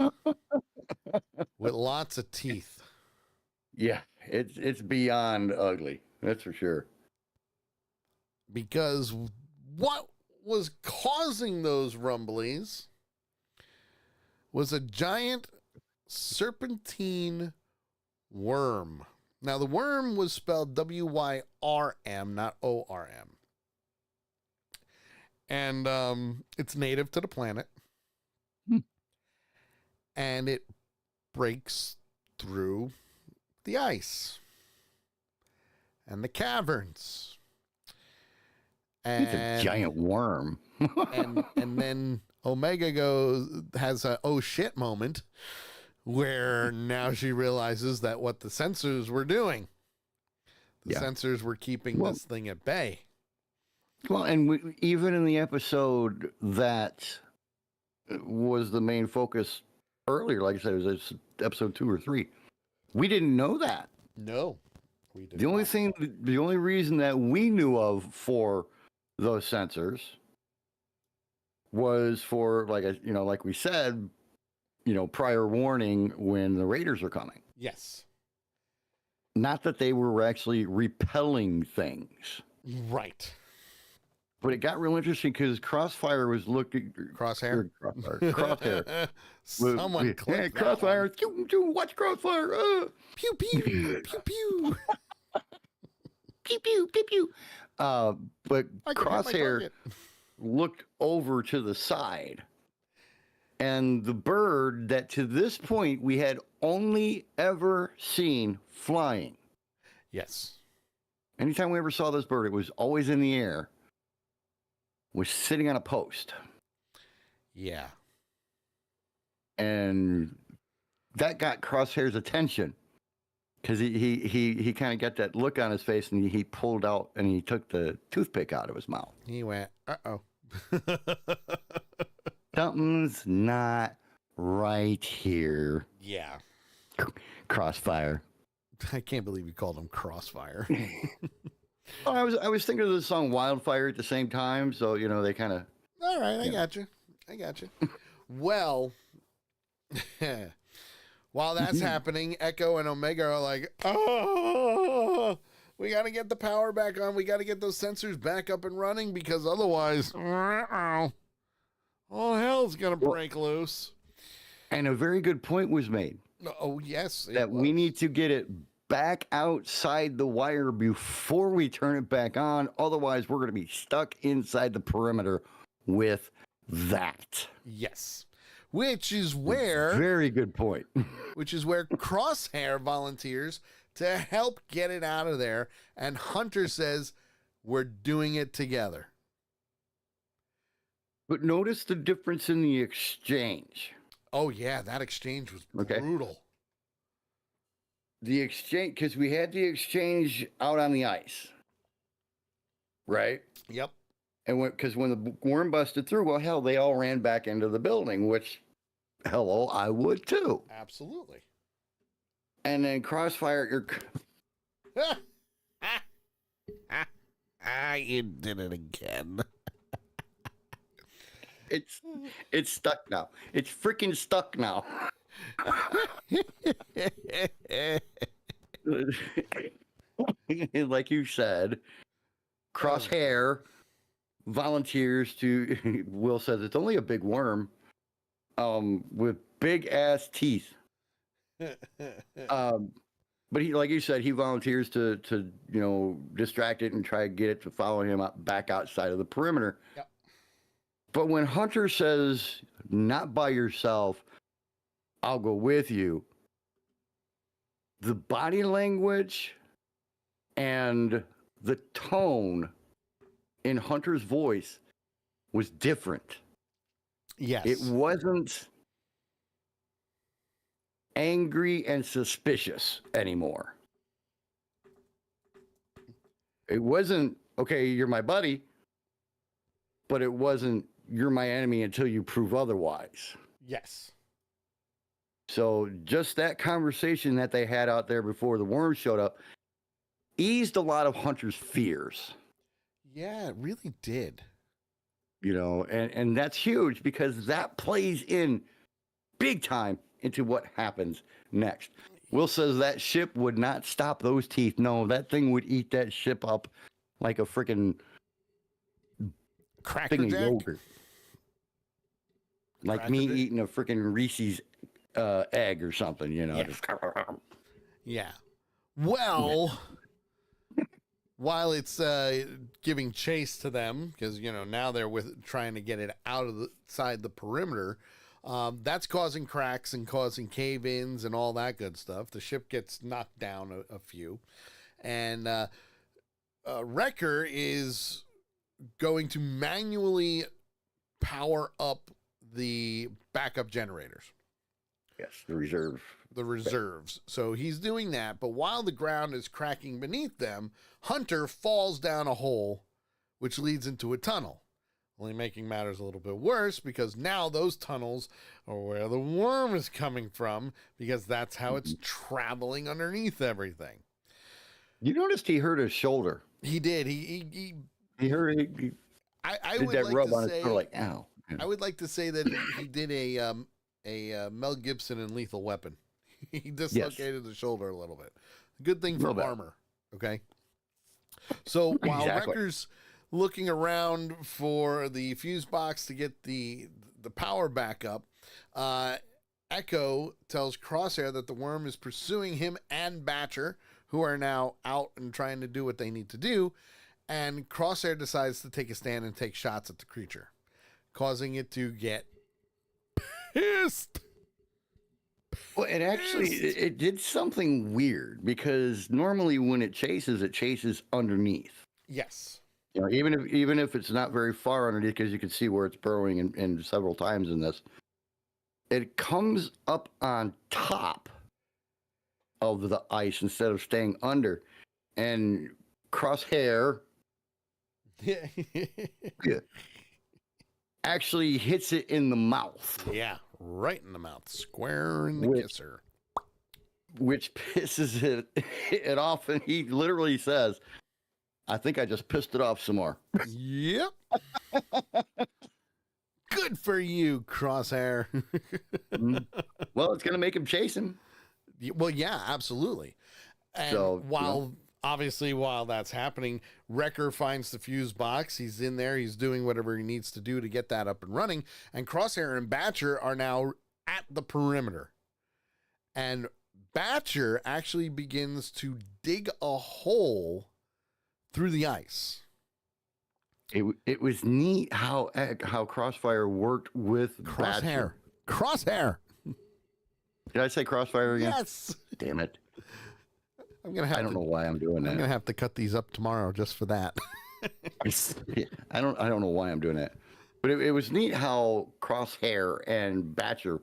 With lots of teeth. Yeah, it's beyond ugly. That's for sure. Because what was causing those rumblies was a giant serpentine worm. Now, the worm was spelled W-Y-R-M, not O-R-M. And it's native to the planet. Hmm. And it breaks through the ice and the caverns. And It's a giant worm. and then Omega has a oh shit moment where now she realizes that what the sensors were doing, the sensors were keeping this thing at bay. Well, and even in the episode that was the main focus earlier, like I said, it was episode 2 or 3. We didn't know that. No, we didn't. The only reason that we knew of for those sensors was for like we said, prior warning when the Raiders are coming. Yes. Not that they were actually repelling things. Right. But it got real interesting because Crossfire was looking. Crosshair. Crosshair. Someone clicked that Crossfire. one. Watch Crossfire. Pew pew pew pew. Pew pew pew pew. But I can hit my Crosshair target. looked over to the side, and the bird that to this point we had only ever seen flying. Yes. Anytime we ever saw this bird, it was always in the air. Was sitting on a post. Yeah. And that got Crosshair's attention because he kind of got that look on his face, and he pulled out and he took the toothpick out of his mouth. He went, uh-oh. Something's not right here. Yeah. Crossfire. I can't believe you called him Crossfire. Well, I was thinking of the song Wildfire at the same time, so they kind of. All right, I got you. Well, while that's happening, Echo and Omega are like, oh, we got to get the power back on. We got to get those sensors back up and running because otherwise, all hell's going to break loose. And a very good point was made. Oh, yes. That we need to get it back outside the wire before we turn it back on. Otherwise, we're going to be stuck inside the perimeter with that. Yes. Which is where... Very good point. Which is where Crosshair volunteers to help get it out of there. And Hunter says, we're doing it together. But notice the difference in the exchange. Oh, yeah. That exchange was brutal. The exchange, because we had the exchange out on the ice. Right? Yep. And because when the worm busted through, well, hell, they all ran back into the building, which, hello, I would too. Absolutely. And then Crossfire... You did it again. It's stuck now. It's freaking stuck now. Like you said, Crosshair volunteers to. Will says it's only a big worm, with big ass teeth. But he, like you said, he volunteers to distract it and try to get it to follow him back outside of the perimeter. Yep. But when Hunter says, "Not by yourself, I'll go with you," the body language and the tone in Hunter's voice was different. Yes. It wasn't angry and suspicious anymore. It wasn't, okay, you're my buddy, but it wasn't, you're my enemy until you prove otherwise. Yes. So just that conversation that they had out there before the worm showed up eased a lot of Hunter's fears. Yeah, it really did. And that's huge because that plays in big time into what happens next. Will says that ship would not stop those teeth. No, that thing would eat that ship up like a freaking Cracker thing of Jack. yogurt. Like Cracker me Jack. eating a freaking Reese's egg or something, Yeah. Just, Yeah. Well, while it's giving chase to them, because, now they're trying to get it out of outside the perimeter, that's causing cracks and causing cave-ins and all that good stuff. The ship gets knocked down a few. And Wrecker is going to manually power up the backup generators. Yes, the reserves. So he's doing that, but while the ground is cracking beneath them, Hunter falls down a hole, which leads into a tunnel. Only making matters a little bit worse because now those tunnels are where the worm is coming from, because that's how it's traveling underneath everything. You noticed he hurt his shoulder. He did. He hurt. I did would that like rub to on say, his shoulder like, ow. I would like to say that he did a Mel Gibson in Lethal Weapon. He dislocated the shoulder a little bit. Good thing for armor. Okay. So while Wrecker's looking around for the fuse box to get the power back up, Echo tells Crosshair that the worm is pursuing him and Batcher, who are now out and trying to do what they need to do. And Crosshair decides to take a stand and take shots at the creature, causing it to get pissed. Well, it did something weird, because normally when it chases underneath. Yes. Even if it's not very far underneath, because you can see where it's burrowing in several times in this, it comes up on top of the ice instead of staying under, and Crosshair actually hits it in the mouth. Yeah, right in the mouth, square in the kisser. Which pisses it off, and he literally says, I think I just pissed it off some more. Yep. Good for you, Crosshair. Well, it's going to make him chase him. Well, yeah, absolutely. And so, while that's happening, Wrecker finds the fuse box. He's in there. He's doing whatever he needs to do to get that up and running. And Crosshair and Batcher are now at the perimeter. And Batcher actually begins to dig a hole through the ice. It was neat how Crossfire worked with Crosshair. Batcher. Crosshair. Did I say Crossfire again? Yes. Damn it. I don't know why I'm doing that. I'm gonna have to cut these up tomorrow just for that. I don't know why I'm doing that. But it was neat how Crosshair and Batcher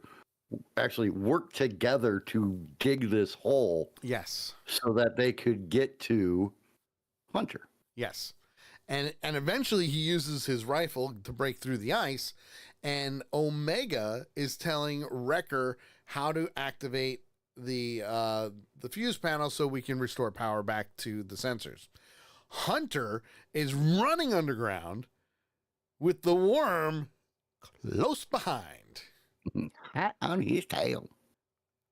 actually worked together to dig this hole. Yes. So that they could get to Hunter. Yes. And eventually he uses his rifle to break through the ice, and Omega is telling Wrecker how to activate the fuse panel so we can restore power back to the sensors. Hunter is running underground with the worm close behind. Hat on his tail.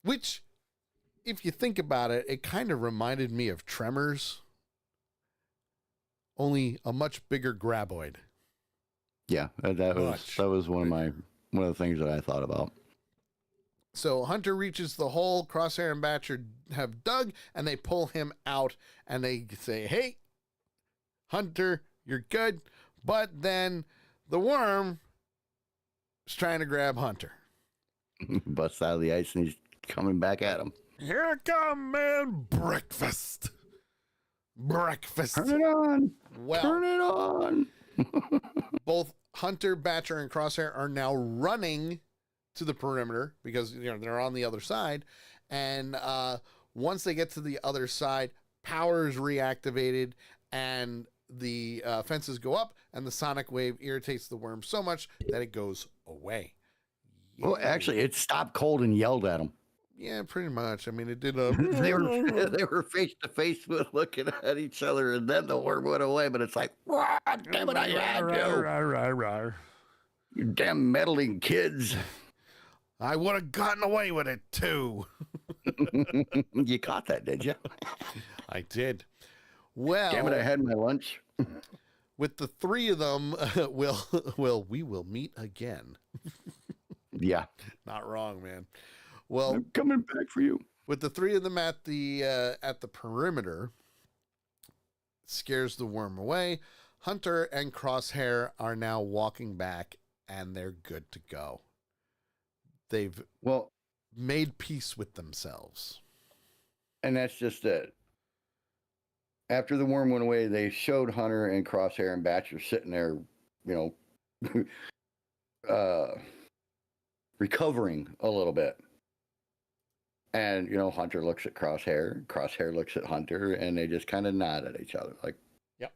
Which, if you think about it, it kind of reminded me of Tremors. Only a much bigger graboid. Yeah, that was one of the things that I thought about. So Hunter reaches the hole Crosshair and Batcher have dug, and they pull him out, and they say, "Hey, Hunter, you're good." But then the worm is trying to grab Hunter. Busts out of the ice, and he's coming back at him. Here come, man, breakfast. Turn it on. Well, turn it on. Both Hunter, Batcher, and Crosshair are now running to the perimeter because they're on the other side. And once they get to the other side, power is reactivated, and the fences go up, and the sonic wave irritates the worm so much that it goes away. Well, actually, it stopped cold and yelled at him. Yeah, pretty much. I mean, it did. They were face to face with looking at each other, and then the worm went away. But it's like, what? Damn it, I had you. You damn meddling kids. I would have gotten away with it too. You caught that, did you? I did. Well, damn it, I had my lunch. With the three of them, we will meet again. Yeah. Not wrong, man. Well, I'm coming back for you. with the three of them at the perimeter, scares the worm away. Hunter and Crosshair are now walking back, and they're good to go. They've made peace with themselves. And that's just it. After the worm went away, they showed Hunter and Crosshair and Batcher sitting there, recovering a little bit. And, Hunter looks at Crosshair, Crosshair looks at Hunter, and they just kind of nod at each other like, yep,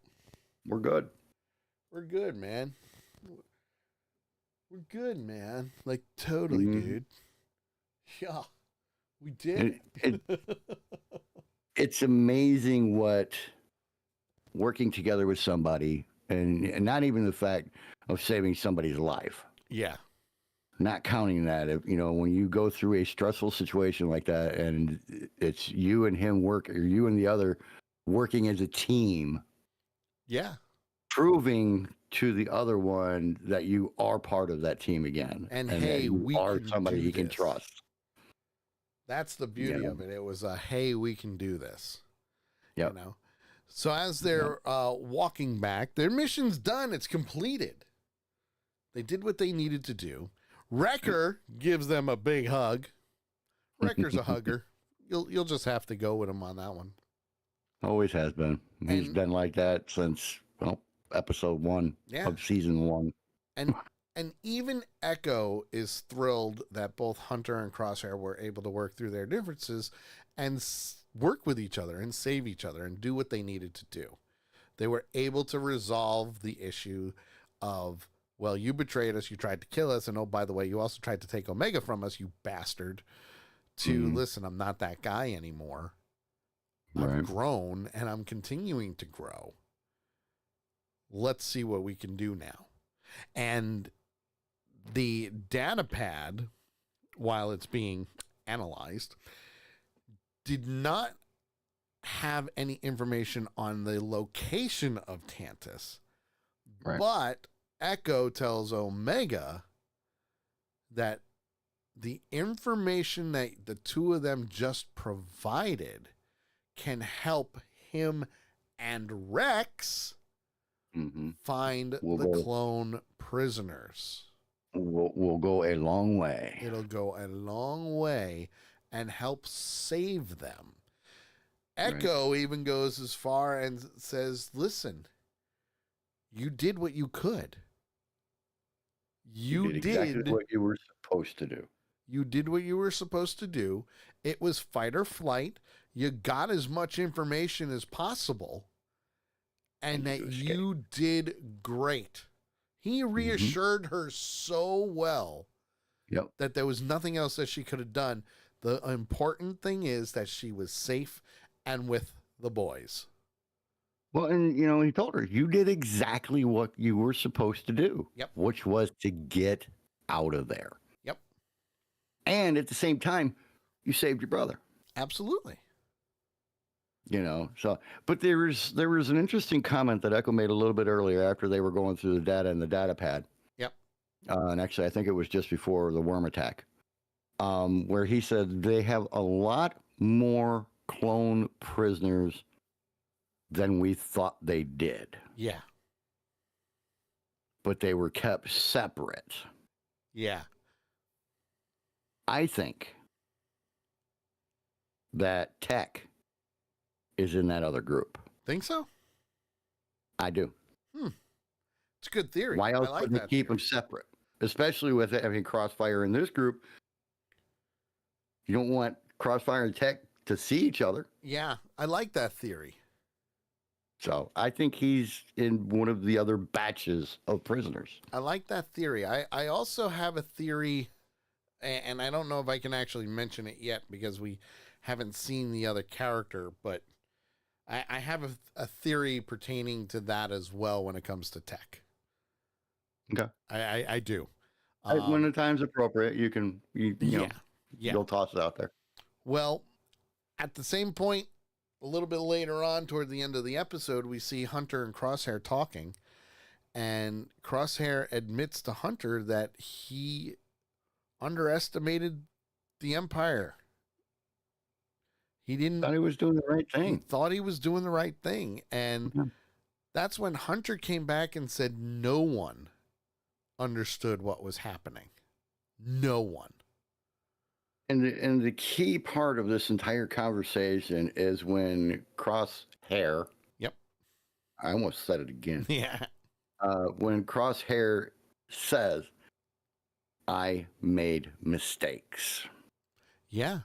we're good. We're good, man. We're good, man. Like, totally, dude. Yeah, we did. It's amazing what working together with somebody, and not even the fact of saving somebody's life. Yeah. Not counting that, when you go through a stressful situation like that, and it's you and him or you and the other working as a team. Yeah. Proving to the other one that you are part of that team again. And hey, we are somebody he can trust. That's the beauty of it. It was hey, we can do this. Yeah. So as they're walking back, their mission's done. It's completed. They did what they needed to do. Wrecker gives them a big hug. Wrecker's a hugger. You'll just have to go with him on that one. Always has been. He's been like that since episode 1 of season 1. And even Echo is thrilled that both Hunter and Crosshair were able to work through their differences and work with each other and save each other and do what they needed to do. They were able to resolve the issue of, well, you betrayed us, you tried to kill us, and oh, by the way, you also tried to take Omega from us, you bastard, to listen, I'm not that guy anymore. I've grown, and I'm continuing to grow. Let's see what we can do now. And the data pad, while it's being analyzed, did not have any information on the location of Tantus. Right. But Echo tells Omega that the information that the two of them just provided can help him and Rex find the clone prisoners. Will go a long way. It'll go a long way and help save them. Echo even goes as far and says, listen, you did what you could. You did exactly what you were supposed to do. You did what you were supposed to do. It was fight or flight. You got as much information as possible. And that you did great. He reassured her so well that there was nothing else that she could have done. The important thing is that she was safe and with the boys. Well, and, he told her, you did exactly what you were supposed to do. Yep. Which was to get out of there. Yep. And at the same time, you saved your brother. Absolutely. But there was an interesting comment that Echo made a little bit earlier after they were going through the data in the data pad. Yep. And actually, I think it was just before the worm attack, where he said they have a lot more clone prisoners than we thought they did. Yeah. But they were kept separate. Yeah. I think that Tech is in that other group. Think so? I do. It's a good theory. Why else would they keep them separate? Especially with having Crossfire in this group. You don't want Crossfire and Tech to see each other. Yeah, I like that theory. So I think he's in one of the other batches of prisoners. I like that theory. I also have a theory, and I don't know if I can actually mention it yet because we haven't seen the other character, but I have a theory pertaining to that as well when it comes to Tech. Okay. I do. When the time's appropriate, you'll toss it out there. Well, at the same point, a little bit later on toward the end of the episode, we see Hunter and Crosshair talking, and Crosshair admits to Hunter that he underestimated the Empire. He didn't. Thought he was doing the right He thing. thought he was doing the right thing, and Yeah. that's when Hunter came back and said no one understood what was happening. No one. And the key part of this entire conversation is when Crosshair. Yep. I almost said it again. Yeah. When Crosshair says, "I made mistakes," Yeah.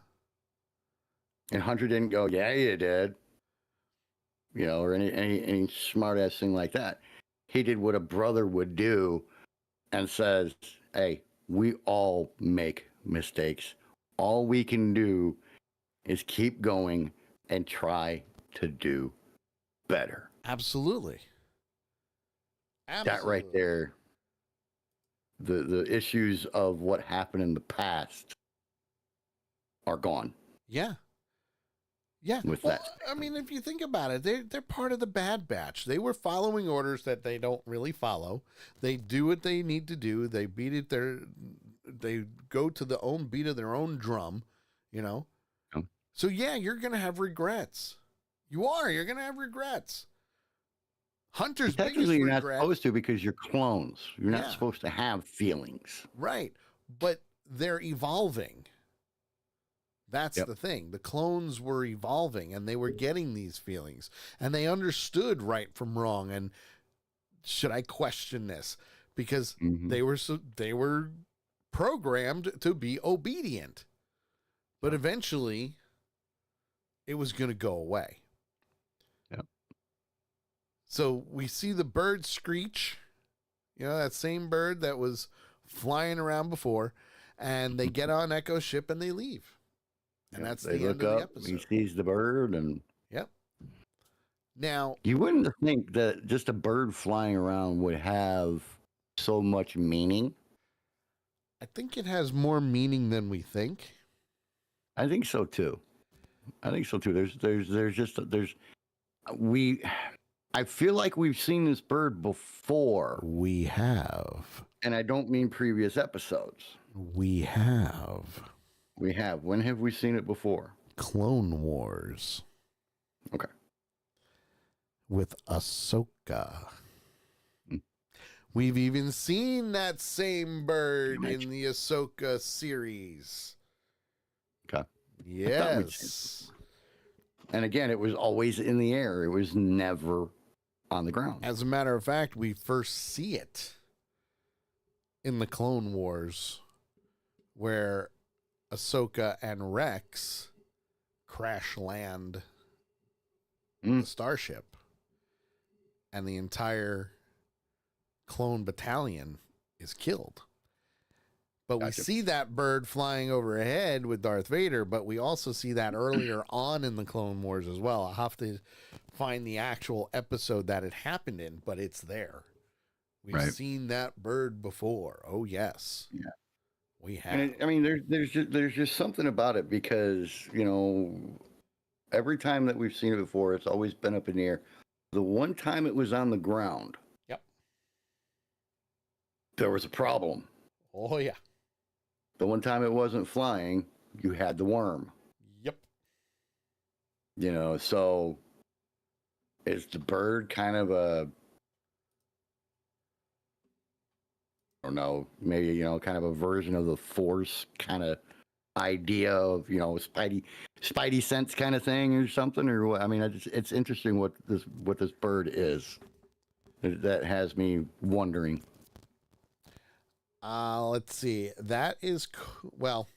and Hunter didn't go, "Yeah, you did," or any smart ass thing like that. He did what a brother would do, and says, "Hey, we all make mistakes. All we can do is keep going and try to do better." Absolutely. That right there, the issues of what happened in the past are gone. Yeah. Yeah. With Well, that. I mean, if you think about it, they're part of the Bad Batch. They were following orders that they don't really follow. They do what they need to do. They beat it they go to the own beat of their own drum, Yeah. So yeah, you're gonna have regrets. You're gonna have regrets. Hunter's biggest Technically, you're not regret, supposed to because you're clones. You're not Yeah. supposed to have feelings. right? But they're evolving. That's Yep. the thing. The clones were evolving and they were getting these feelings and they understood right from wrong. And should I question this? Because Mhm. they were programmed to be obedient. But eventually it was going to go away. Yep. So we see the bird screech, that same bird that was flying around before, and they get on Echo's ship and they leave. And Yep. that's They the look end of the up, he episode. sees the bird, and Yep. Now, you wouldn't think that just a bird flying around would have so much meaning. I think it has more meaning than we think. I think so too. I feel like we've seen this bird before, We have. and I don't mean previous episodes. We have. We have. When have we seen it before? Clone Wars. Okay. With Ahsoka. Hmm. We've even seen that same bird Image. in the Ahsoka series. Okay. Yes. And again, it was always in the air. It was never on the ground. As a matter of fact, we first see it in the Clone Wars where Ahsoka and Rex crash land the starship and the entire clone battalion is killed. But Gotcha. we see that bird flying overhead with Darth Vader, but we also see that earlier on in the Clone Wars as well. I'll have to find the actual episode that it happened in, but it's there. We've Right. seen that bird before. Oh, yes. Yeah. We have. And there's just something about it because, every time that we've seen it before, it's always been up in the air. The one time it was on the ground, Yep. there was a problem. Oh, yeah. The one time it wasn't flying, you had the worm. Yep. So is the bird kind of I don't know, maybe, kind of a version of the Force kind of idea of, Spidey sense kind of thing or something, or what? I mean, it's interesting what this bird is. That has me wondering. Let's see. That is, well,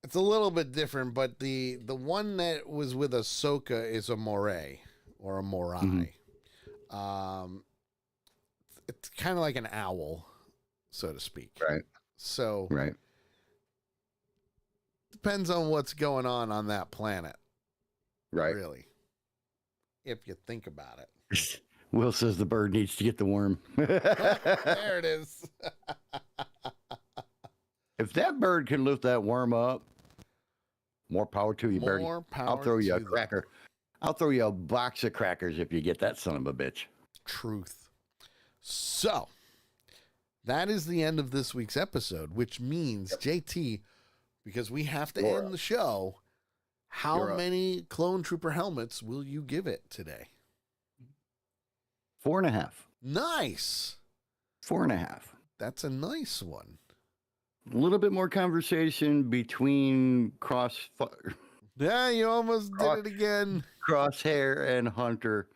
it's a little bit different, but the one that was with Ahsoka is a moray or a morai. Mhm. It's kind of like an owl, so to speak. Right. So Right. depends on what's going on that planet, Right. really, if you think about it. Will says the bird needs to get the worm. There it is. If that bird can lift that worm up, more power to you, birdie. More power I'll throw you a to them. cracker. I'll throw you a box of crackers if you get that son of a bitch. Truth. So, that is the end of this week's episode, which means, JT, because we have to You're end the show. How You're up. many Clone Trooper helmets will you give it today? 4.5. Nice. 4.5. That's a nice one. A little bit more conversation between Yeah, you almost did it again. Crosshair and Hunter.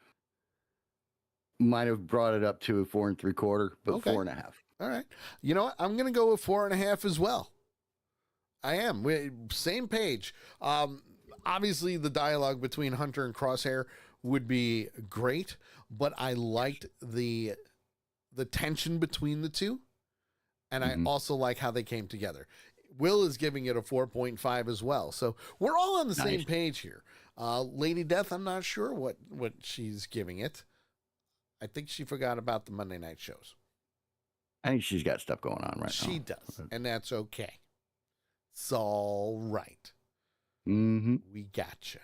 Might have brought it up to a 4 3/4, but Okay. 4.5. All right. You know what? I'm going to go with 4.5 as well. I am. Same page. Obviously, the dialogue between Hunter and Crosshair would be great, but I liked the tension between the two, and I also like how they came together. Will is giving it a 4.5 as well, so we're all on the same page here. Lady Death, I'm not sure what she's giving it. I think she forgot about the Monday night shows. I think she's got stuff going on right now. She does, and that's okay. It's all right. Mm-hmm. We gotcha.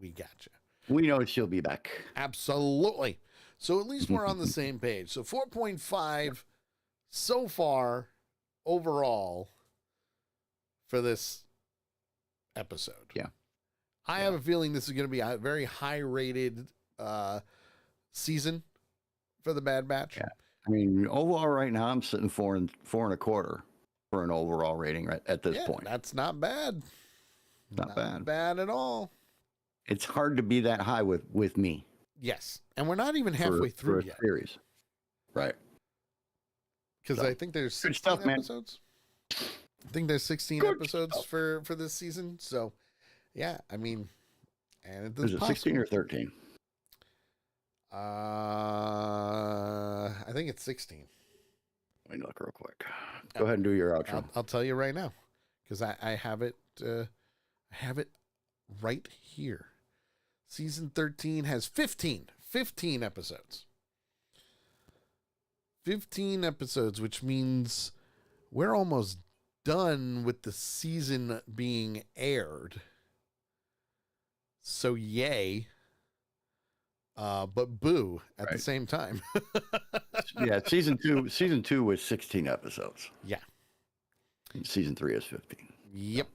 We gotcha. We know she'll be back. Absolutely. So at least we're on the same page. So 4.5 so far overall for this episode. Yeah. I have a feeling this is going to be a very high rated season for the Bad Batch. Yeah. I mean, overall right now I'm sitting 4 4.25 for an overall rating right at this point. That's not bad. Not bad. Not bad at all. It's hard to be that high with me. Yes. And we're not even halfway through yet. Series. Right. Because I think there's 16 episodes. I think there's 16 episodes for this season. So, yeah, I mean, and it is it 16 or 13? I think it's 16. Let me look real quick. Go ahead and do your outro. I'll tell you right now, because I have it. I have it right here. Season 13 has 15 episodes. 15 episodes, which means we're almost done with the season being aired. So yay. But boo at the same time. Yeah, season two was 16 episodes. Yeah. And season 3 is 15. Yep.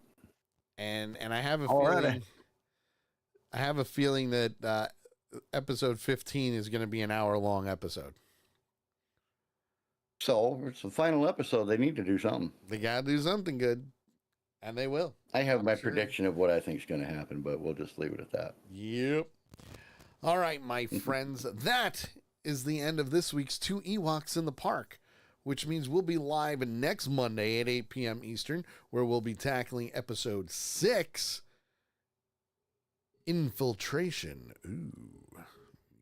And I have a feeling I have a feeling that episode 15 is going to be an hour-long episode. So it's the final episode. They need to do something. They got to do something good, and they will. I have my prediction of what I think is going to happen, but we'll just leave it at that. Yep. All right, my friends, that is the end of this week's Two Ewoks in the Park, which means we'll be live next Monday at 8 p.m. Eastern, where we'll be tackling episode 6, Infiltration. Ooh,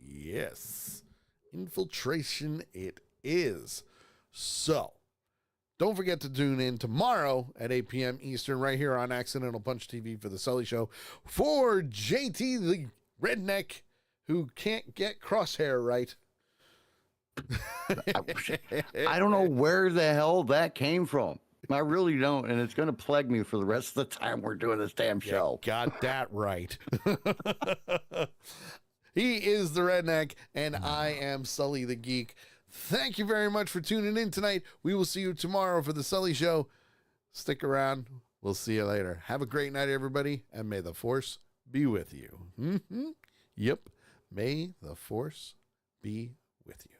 yes. Infiltration it is. So, don't forget to tune in tomorrow at 8 p.m. Eastern right here on Accidental Punch TV for The Sully Show for JT the Redneck who can't get Crosshair right. I don't know where the hell that came from. I really don't, and it's going to plague me for the rest of the time we're doing this damn show. Got that right. He is the Redneck, and I am Sully the Geek. Thank you very much for tuning in tonight. We will see you tomorrow for The Sully Show. Stick around. We'll see you later. Have a great night, everybody, and may the Force be with you. Yep. May the Force be with you.